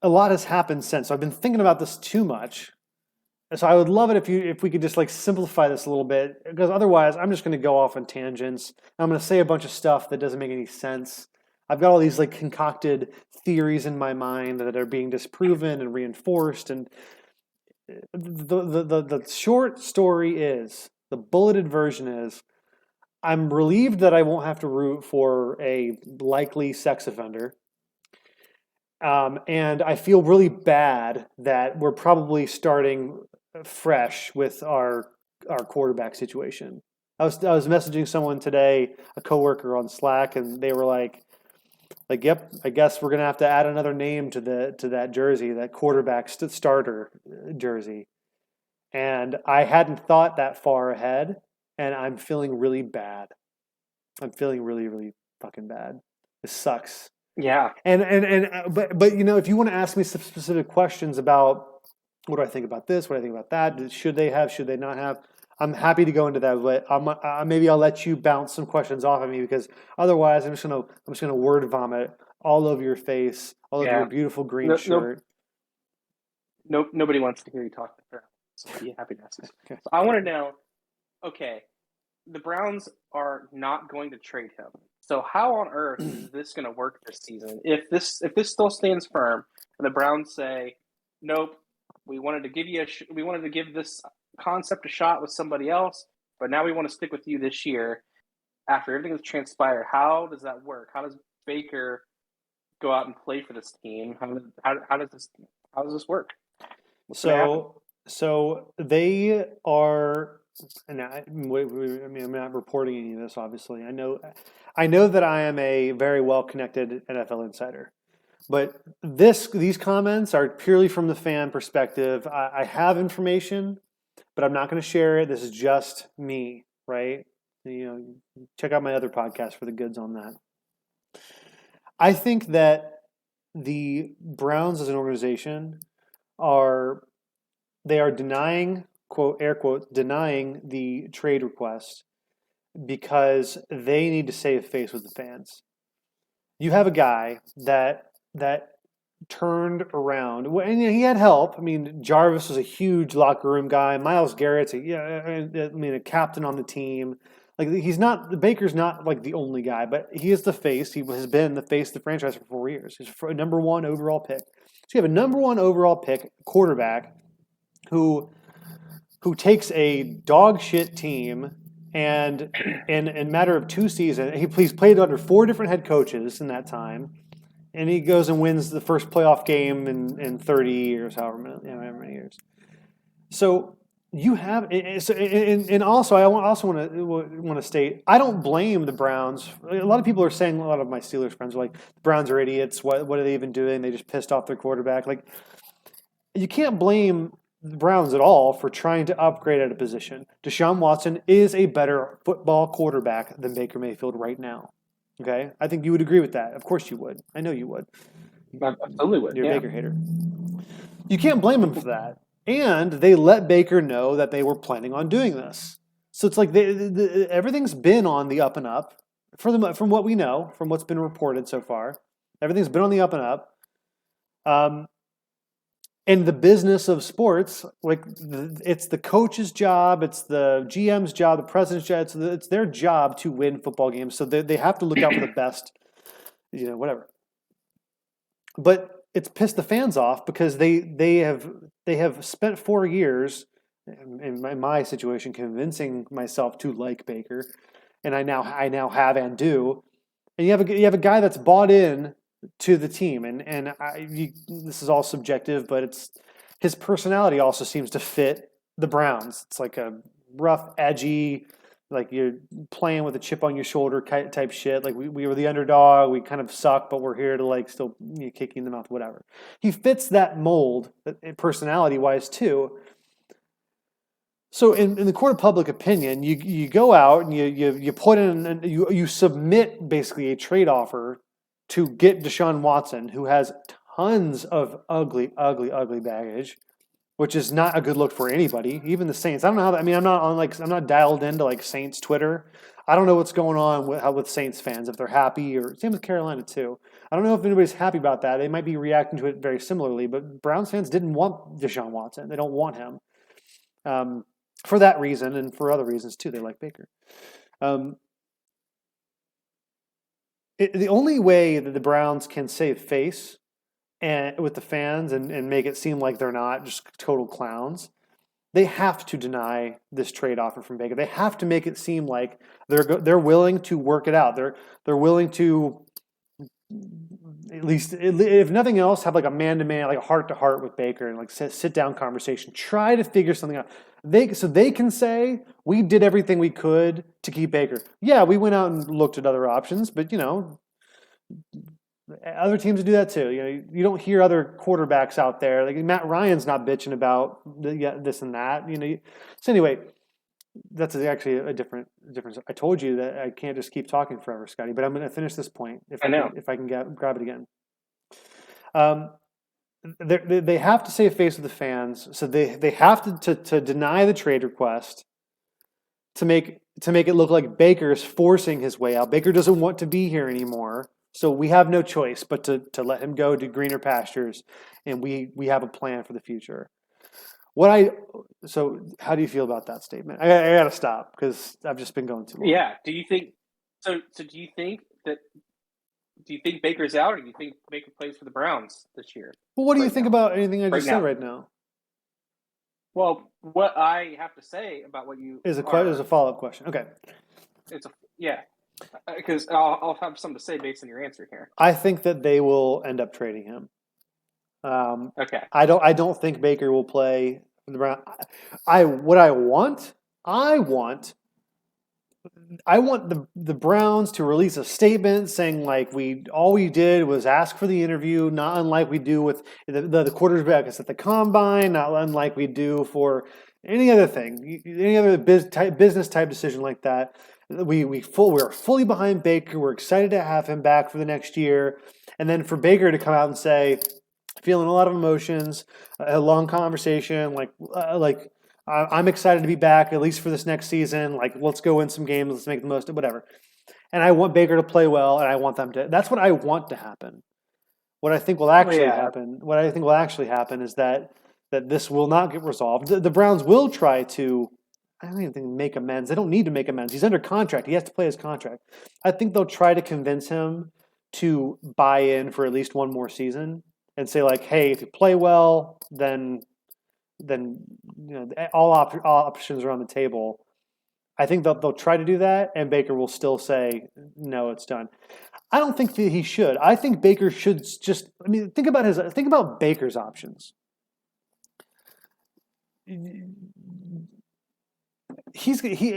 a lot has happened since. So I've been thinking about this too much. So I would love it if we could just like simplify this a little bit, because otherwise I'm just going to go off on tangents. I'm going to say a bunch of stuff that doesn't make any sense. I've got all these like concocted theories in my mind that are being disproven and reinforced. And the short story is, the bulleted version is, I'm relieved that I won't have to root for a likely sex offender. And I feel really bad that we're probably starting fresh with our quarterback situation. I was messaging someone today, a coworker on Slack, and they were like, yep, I guess we're gonna have to add another name to that jersey, that quarterback starter jersey. And I hadn't thought that far ahead, and I'm feeling really bad. I'm feeling really, really fucking bad. This sucks. Yeah. But if you want to ask me some specific questions about what do I think about this, what do I think about that, should they have, should they not have, I'm happy to go into that, but maybe I'll let you bounce some questions off of me, because otherwise I'm just gonna word vomit all over your face, all over your beautiful green shirt. Nobody wants to hear you talk. So I'd be happy to ask this. Okay. So I want to know. Okay, the Browns are not going to trade him. So how on earth is this going to work this season? If this still stands firm, and the Browns say, nope, we wanted to give this concept a shot with somebody else, but now we want to stick with you this year. After everything has transpired, how does that work? How does Baker go out and play for this team? How does this work? So they are. And I'm not reporting any of this. Obviously, I know that I am a very well-connected NFL insider, but these comments are purely from the fan perspective. I have information, but I'm not going to share it. This is just me, right? Check out my other podcast for the goods on that. I think that the Browns as an organization are denying, quote, air quote, denying the trade request because they need to save face with the fans. You have a guy that turned around, and he had help. I mean, Jarvis was a huge locker room guy. Myles Garrett's a captain on the team. Like, Baker's not like the only guy, but he is the face. He has been the face of the franchise for 4 years. He's a number one overall pick. So you have a number one overall pick quarterback who takes a dog shit team and in a matter of 2 seasons, he's played under 4 different head coaches in that time, and he goes and wins the first playoff game in 30 years, however many years. So you have, and also I also want to state I don't blame the Browns. A lot of people are saying, a lot of my Steelers friends are like, the Browns are idiots. What are they even doing? They just pissed off their quarterback. Like, you can't blame the Browns at all for trying to upgrade at a position. Deshaun Watson is a better football quarterback than Baker Mayfield right now. Okay, I think you would agree with that. Of course you would. I know you would. I absolutely would. You're a Yeah. Baker hater. You can't blame them for that. And they let Baker know that they were planning on doing this. So it's like everything's been on the up and up from what we know, from what's been reported so far. Everything's been on the up and up. In the business of sports, like it's the coach's job, it's the GM's job, the president's job, it's their job to win football games. So they have to look out for the best, whatever. But it's pissed the fans off because they have spent 4 years, in my situation, convincing myself to like Baker, and I now have and do. And you have a guy that's bought in to the team, and this is all subjective, but his personality also seems to fit the Browns. It's like a rough, edgy, like you're playing with a chip on your shoulder type shit. Like we were the underdog, we kind of suck, but we're here to like still kick you in the mouth, whatever. He fits that mold, personality wise too. So in the court of public opinion, you go out and you put in you submit basically a trade offer to get Deshaun Watson, who has tons of ugly baggage, which is not a good look for anybody, even the Saints. I don't know how. I mean, I'm not dialed into like Saints Twitter. I don't know what's going on with Saints fans, if they're happy, or same with Carolina too. I don't know if anybody's happy about that. They might be reacting to it very similarly, but Browns fans didn't want Deshaun Watson. They don't want him. For that reason and for other reasons too. They like Baker. The only way that the Browns can save face and with the fans and make it seem like they're not just total clowns, they have to deny this trade offer from Baker. They have to make it seem like they're willing to work it out. They're willing to, at least if nothing else, have like a man-to-man, like a heart-to-heart with Baker and like sit-down conversation. Try to figure something out. So they can say, we did everything we could to keep Baker. Yeah, we went out and looked at other options, but other teams do that too. You don't hear other quarterbacks out there. Like Matt Ryan's not bitching about this and that. So anyway, that's actually a different. I told you that I can't just keep talking forever, Scotty. But I'm going to finish this point if I can grab it again. They have to save face with the fans, so they have to deny the trade request to make it look like Baker's forcing his way out. Baker doesn't want to be here anymore, so we have no choice but to let him go to greener pastures, and we have a plan for the future. So how do you feel about that statement? I got to stop because I've just been going too long. Yeah. Do you think so? Do you think that? Do you think Baker's out, or do you think Baker plays for the Browns this year? Well, what do you think about anything I just said right now? Well, what I have to say about what you is a follow-up question. Okay. Because I'll have something to say based on your answer here. I think that they will end up trading him. Okay. I don't think Baker will play for the Browns. I want the Browns to release a statement saying like all we did was ask for the interview, not unlike we do with the quarterbacks at the combine, not unlike we do for any other thing, any other business type decision like that. We're fully behind Baker. We're excited to have him back for the next year, and then for Baker to come out and say, feeling a lot of emotions, a long conversation, like. I'm excited to be back, at least for this next season. Like, let's go win some games. Let's make the most of whatever. And I want Baker to play well, and I want them to. That's what I want to happen. What I think will actually happen. What I think will actually happen is that this will not get resolved. The Browns will try to. I don't even think make amends. They don't need to make amends. He's under contract. He has to play his contract. I think they'll try to convince him to buy in for at least one more season and say like, hey, if you play well, then all options are on the table. I think they'll try to do that, and Baker will still say no, it's done. I don't think that he should. I think Baker should just. I mean, think about Baker's options.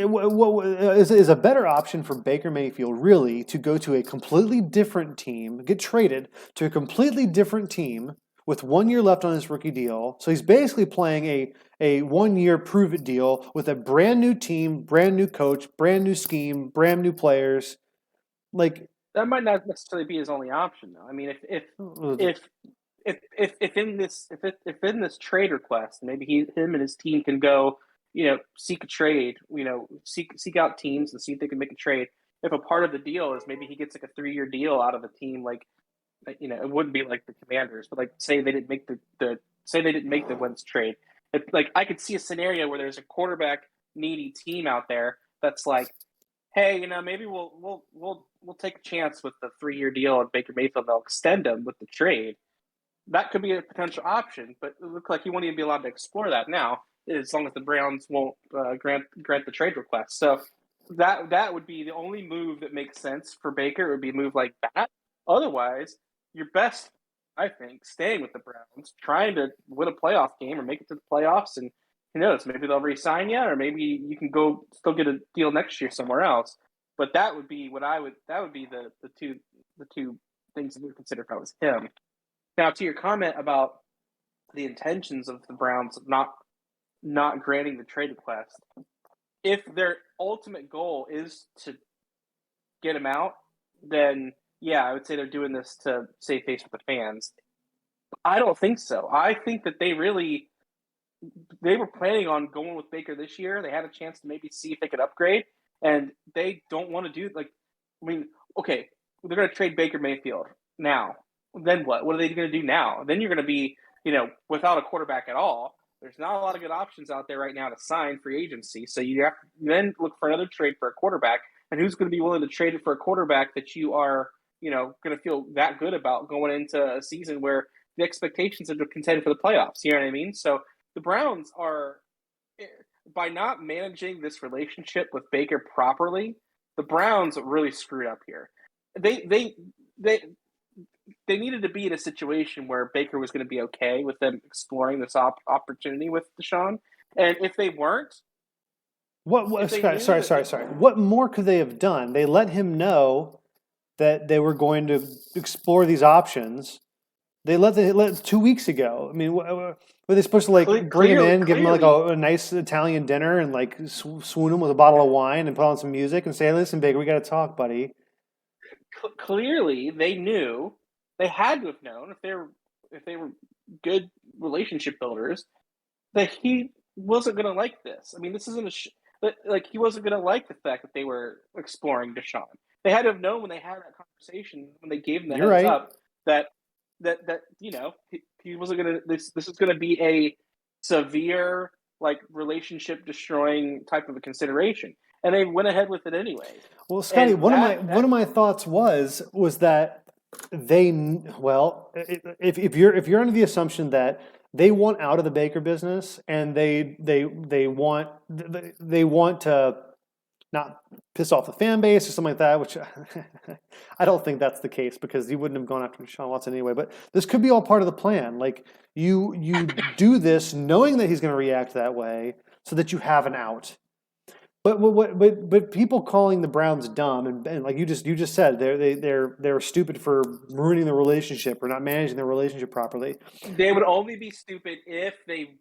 what is a better option for Baker Mayfield really to go to a completely different team, get traded to a completely different team with 1 year left on his rookie deal. So he's basically playing a 1 year prove it deal with a brand new team, brand new coach, brand new scheme, brand new players. Like That might not necessarily be his only option, though. I mean, if if in this if in this trade request, maybe him and his team can go, seek a trade, seek out teams and see if they can make a trade. If a part of the deal is maybe he gets like a 3 year deal out of a team, like it wouldn't be like the Commanders, but like say they didn't make the Wentz trade. Like I could see a scenario where there's a quarterback needy team out there that's like, hey, maybe we'll take a chance with the 3 year deal on Baker Mayfield. They'll extend him with the trade. That could be a potential option, but it looks like he won't even be allowed to explore that now, as long as the Browns won't grant the trade request. So that would be the only move that makes sense for Baker. It would be a move like that. Otherwise, your best, I think, staying with the Browns, trying to win a playoff game or make it to the playoffs, and who knows, maybe they'll re-sign you, or maybe you can go still get a deal next year somewhere else. But that would be that would be the two things that we would consider if I was him. Now, to your comment about the intentions of the Browns not granting the trade request, if their ultimate goal is to get him out, then yeah, I would say they're doing this to save face with the fans. I don't think so. I think that they were planning on going with Baker this year. They had a chance to maybe see if they could upgrade, and they don't want to do okay, they're going to trade Baker Mayfield now. Then what? What are they going to do now? Then you're going to be, without a quarterback at all. There's not a lot of good options out there right now to sign free agency. So you have to then look for another trade for a quarterback. And who's going to be willing to trade it for a quarterback that you are, going to feel that good about going into a season where the expectations are to contend for the playoffs? You know what I mean? So the Browns are, by not managing this relationship with Baker properly, the Browns really screwed up here. They needed to be in a situation where Baker was going to be okay with them exploring this opportunity with Deshaun, and if they weren't, sorry. What more could they have done? They let him know that they were going to explore these options. They let 2 weeks ago. I mean, were they supposed to bring him in, give him like a nice Italian dinner, and like swoon him with a bottle of wine and put on some music and say, "Hey, listen, Baker, we got to talk, buddy." Clearly, they knew. They had to have known if they were good relationship builders that he wasn't going to like this. I mean, this isn't he wasn't going to like the fact that they were exploring Deshaun. They had to have known when they had that conversation, when they gave him the heads up, that he wasn't going to. This is going to be a severe relationship destroying type of a consideration, and they went ahead with it anyway. Well, Scotty, one of my thoughts was that if you're under the assumption that they want out of the Baker business and they want to not piss off the fan base or something like that, which I don't think that's the case because he wouldn't have gone after Deshaun Watson anyway. But this could be all part of the plan. Like you do this knowing that he's going to react that way so that you have an out. But people calling the Browns dumb and like you just said they're stupid for ruining the relationship or not managing the relationship properly. They would only be stupid if they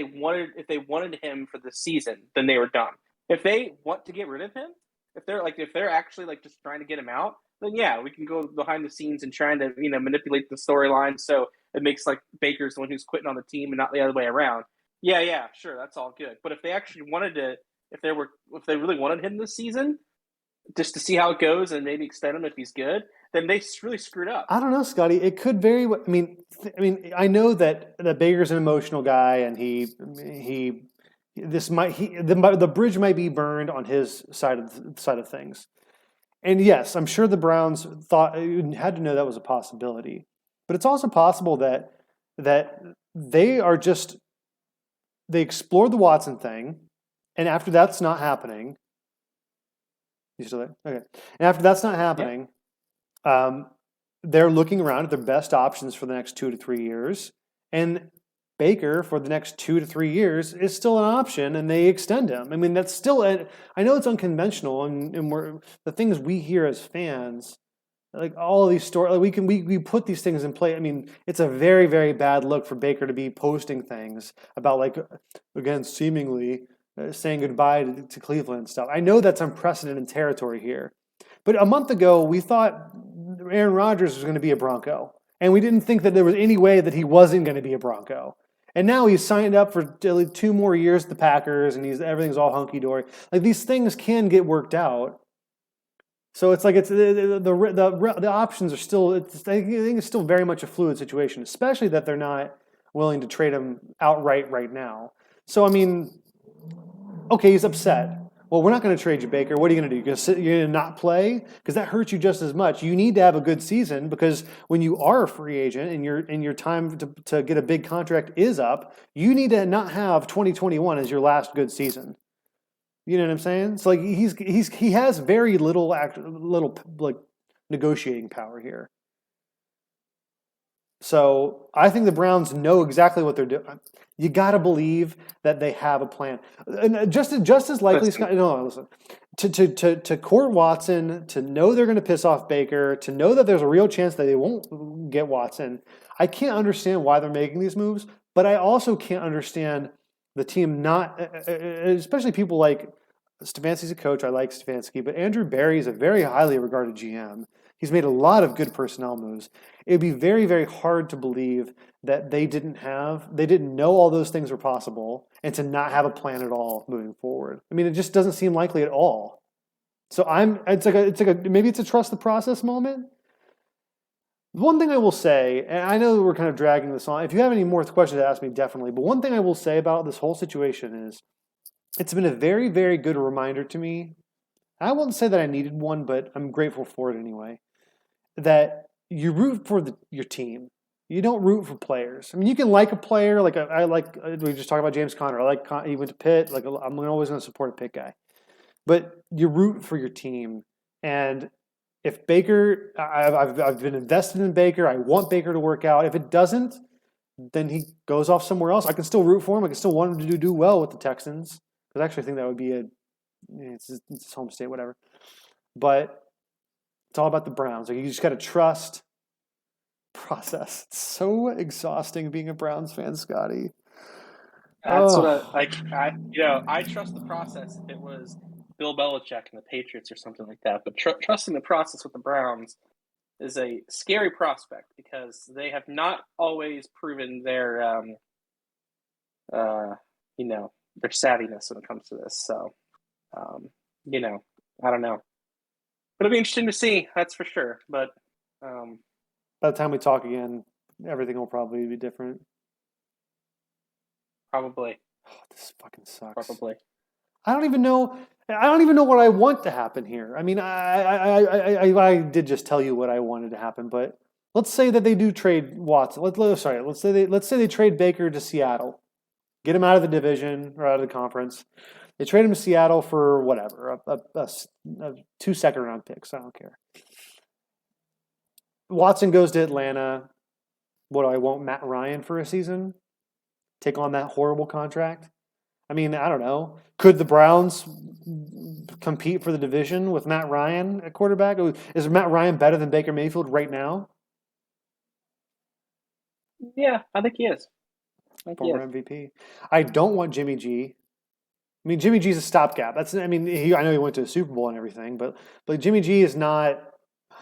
wanted him for the season. Then they were dumb. If they want to get rid of him, if they're actually just trying to get him out, then yeah, we can go behind the scenes and trying to manipulate the storyline so it makes Baker's the one who's quitting on the team and not the other way around. Yeah, sure, that's all good. But if they actually wanted to. If they really wanted him this season, just to see how it goes and maybe extend him if he's good, then they really screwed up. I don't know, Scotty. It could very well. I mean, I know that Baker's an emotional guy, and the bridge might be burned on his side of things. And yes, I'm sure the Browns had to know that was a possibility, but it's also possible that they explored the Watson thing. And after that's not happening, you still there? Okay. And after that's not happening, they're looking around at their best options for the next 2 to 3 years. And Baker for the next 2 to 3 years is still an option, and they extend him. I mean, that's still. I know it's unconventional, and we're the things we hear as fans, like all of these stories, like we put these things in play. I mean, it's a very, very bad look for Baker to be posting things about, like, again, seemingly saying goodbye to Cleveland and stuff. I know that's unprecedented territory here, but a month ago we thought Aaron Rodgers was going to be a Bronco, and we didn't think that there was any way that he wasn't going to be a Bronco. And now he's signed up for 2 more years at the Packers, and everything's all hunky dory. Like, these things can get worked out. So it's like the options are still. I think it's still very much a fluid situation, especially that they're not willing to trade him outright right now. So I mean, okay, he's upset. Well, we're not going to trade you, Baker. What are you going to do? You're going to not play? Because that hurts you just as much. You need to have a good season, because when you are a free agent and your time to get a big contract is up, you need to not have 2021 as your last good season. You know what I'm saying? So, like, he has very little like negotiating power here. So I think the Browns know exactly what they're doing. You got to believe that they have a plan. And just as likely, Scott, no, listen, to court Watson, to know they're going to piss off Baker, to know that there's a real chance that they won't get Watson. I can't understand why they're making these moves, but I also can't understand the team not, especially people like Stefanski's a coach. I like Stefanski, but Andrew Berry is a very highly regarded GM. He's made a lot of good personnel moves. It would be very, very hard to believe that they didn't know all those things were possible, and to not have a plan at all moving forward. I mean, it just doesn't seem likely at all. So maybe it's a trust the process moment. One thing I will say, and I know we're kind of dragging this on. If you have any more questions to ask me, definitely. But one thing I will say about this whole situation is, it's been a very, very good reminder to me. I won't say that I needed one, but I'm grateful for it anyway. That you root for your team. You don't root for players. I mean, you can like a player. Like we just talked about James Conner. He went to Pitt. Like, I'm always going to support a Pitt guy. But you root for your team. And if Baker, I've been invested in Baker. I want Baker to work out. If it doesn't, then he goes off somewhere else. I can still root for him. I can still want him to do well with the Texans. Because I actually think that would be it's his home state, whatever. But it's all about the Browns. Like, you just got to trust process. It's so exhausting being a Browns fan, Scotty. That's what I trust the process if it was Bill Belichick and the Patriots or something like that. But trusting the process with the Browns is a scary prospect, because they have not always proven their their savviness when it comes to this. So, I don't know. It'll be interesting to see, that's for sure. But by the time we talk again, everything will probably be different. Probably. Oh, this fucking sucks. Probably. I don't even know what I want to happen here. I mean, I did just tell you what I wanted to happen, but let's say that they do trade Watson. Let's say they trade Baker to Seattle. Get him out of the division or out of the conference. They trade him to Seattle for whatever, 2 second-round picks. I don't care. Watson goes to Atlanta. What do I want? Matt Ryan for a season? Take on that horrible contract? I mean, I don't know. Could the Browns compete for the division with Matt Ryan at quarterback? Is Matt Ryan better than Baker Mayfield right now? Yeah, I think he is. Former MVP. I don't want Jimmy G. I mean, Jimmy G's a stopgap. I know he went to a Super Bowl and everything, but Jimmy G is not.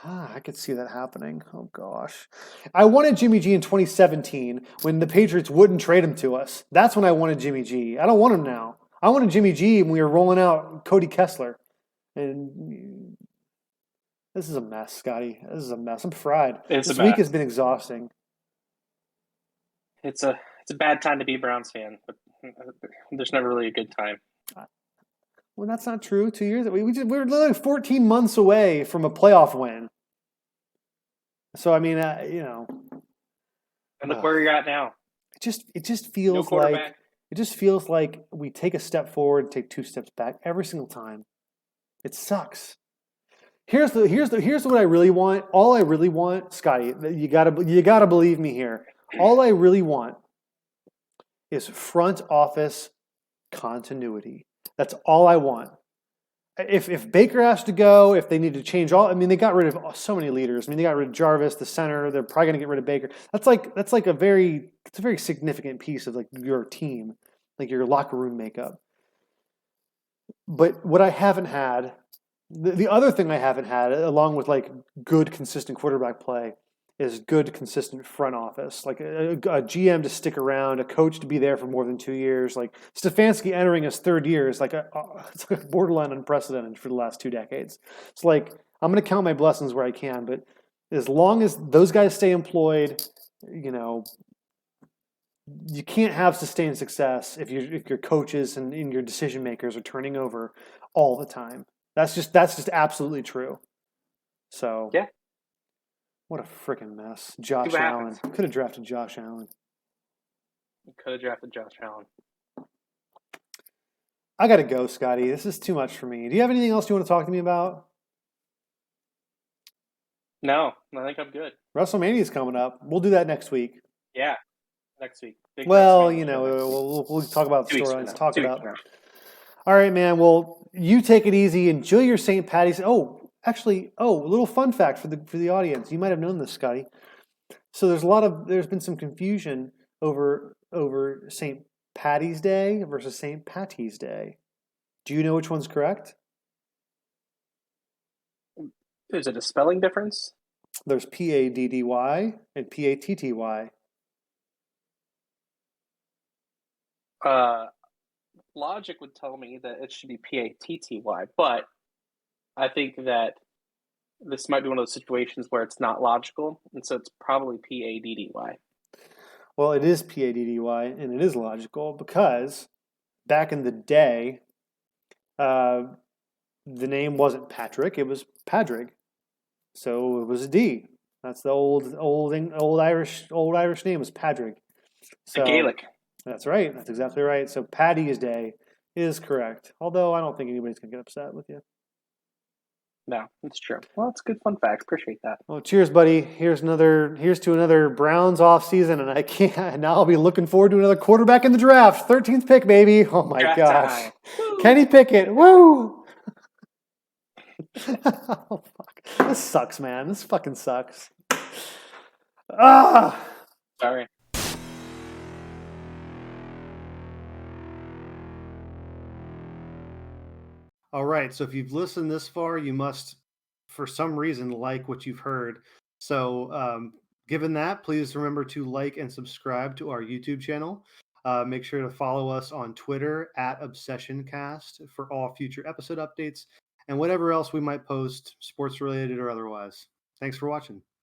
I could see that happening. Oh gosh, I wanted Jimmy G in 2017 when the Patriots wouldn't trade him to us. That's when I wanted Jimmy G. I don't want him now. I wanted Jimmy G when we were rolling out Cody Kessler, and this is a mess, Scotty. This is a mess. I'm fried. This week has been exhausting. It's a bad time to be a Browns fan, but there's never really a good time. Well, that's not true. 2 years we were literally 14 months away from a playoff win. So I mean, And look where you're at now. It just feels like we take a step forward, take 2 steps back every single time. It sucks. Here's what I really want. All I really want, Scotty, you gotta believe me here. All I really want is front office continuity. That's all I want. If Baker has to go, if they need to change all, I mean, they got rid of so many leaders. I mean, they got rid of Jarvis, the center. They're probably going to get rid of Baker. It's a very significant piece of like your team, like your locker room makeup. But what I haven't had, the other thing I haven't had, along with like good consistent quarterback play, is good consistent front office. Like a GM to stick around, a coach to be there for more than 2 years. Like Stefanski entering his third year is it's like borderline unprecedented for the last 2 decades. It's like I'm going to count my blessings where I can, but as long as those guys stay employed, you know, you can't have sustained success if your coaches and your decision makers are turning over all the time. That's just absolutely true. So yeah, what a freaking mess. Josh what Allen. happens. Could have drafted Josh Allen. You could have drafted Josh Allen. I gotta go, Scotty. This is too much for me. Do you have anything else you want to talk to me about? No, I think I'm good. WrestleMania's coming up. We'll do that next week. Yeah, next week. Big Well, WrestleMania you know, show next week. we'll talk about the 2 weeks from storylines. now. Talk 2 weeks about. from now. All right, man. Well, you take it easy. Enjoy your St. Patty's. Oh, actually, a little fun fact for the audience. You might have known this, Scotty. So there's been some confusion over St. Patty's Day versus St. Patty's Day. Do you know which one's correct? Is it a spelling difference? There's Paddy and Patty. Logic would tell me that it should be Patty, but I think that this might be one of those situations where it's not logical, and so it's probably Paddy. Well, it is Paddy, and it is logical because back in the day, the name wasn't Patrick; it was Padrig. So it was a D. That's the old Irish name was Padrig. So Gaelic. That's right. That's exactly right. So Paddy's Day is correct. Although I don't think anybody's gonna get upset with you. No, it's true. Well, it's a good fun fact. Appreciate that. Well, cheers, buddy. Here's to another Browns off season, and I can't. Now I'll be looking forward to another quarterback in the draft. 13th pick, baby. Oh my Draft gosh, time. Kenny Pickett. Woo! Oh fuck, this sucks, man. This fucking sucks. Ah. Sorry. All right. So if you've listened this far, you must, for some reason, like what you've heard. So, given that, please remember to like and subscribe to our YouTube channel. Make sure to follow us on Twitter @ObsessionCast for all future episode updates and whatever else we might post, sports related or otherwise. Thanks for watching.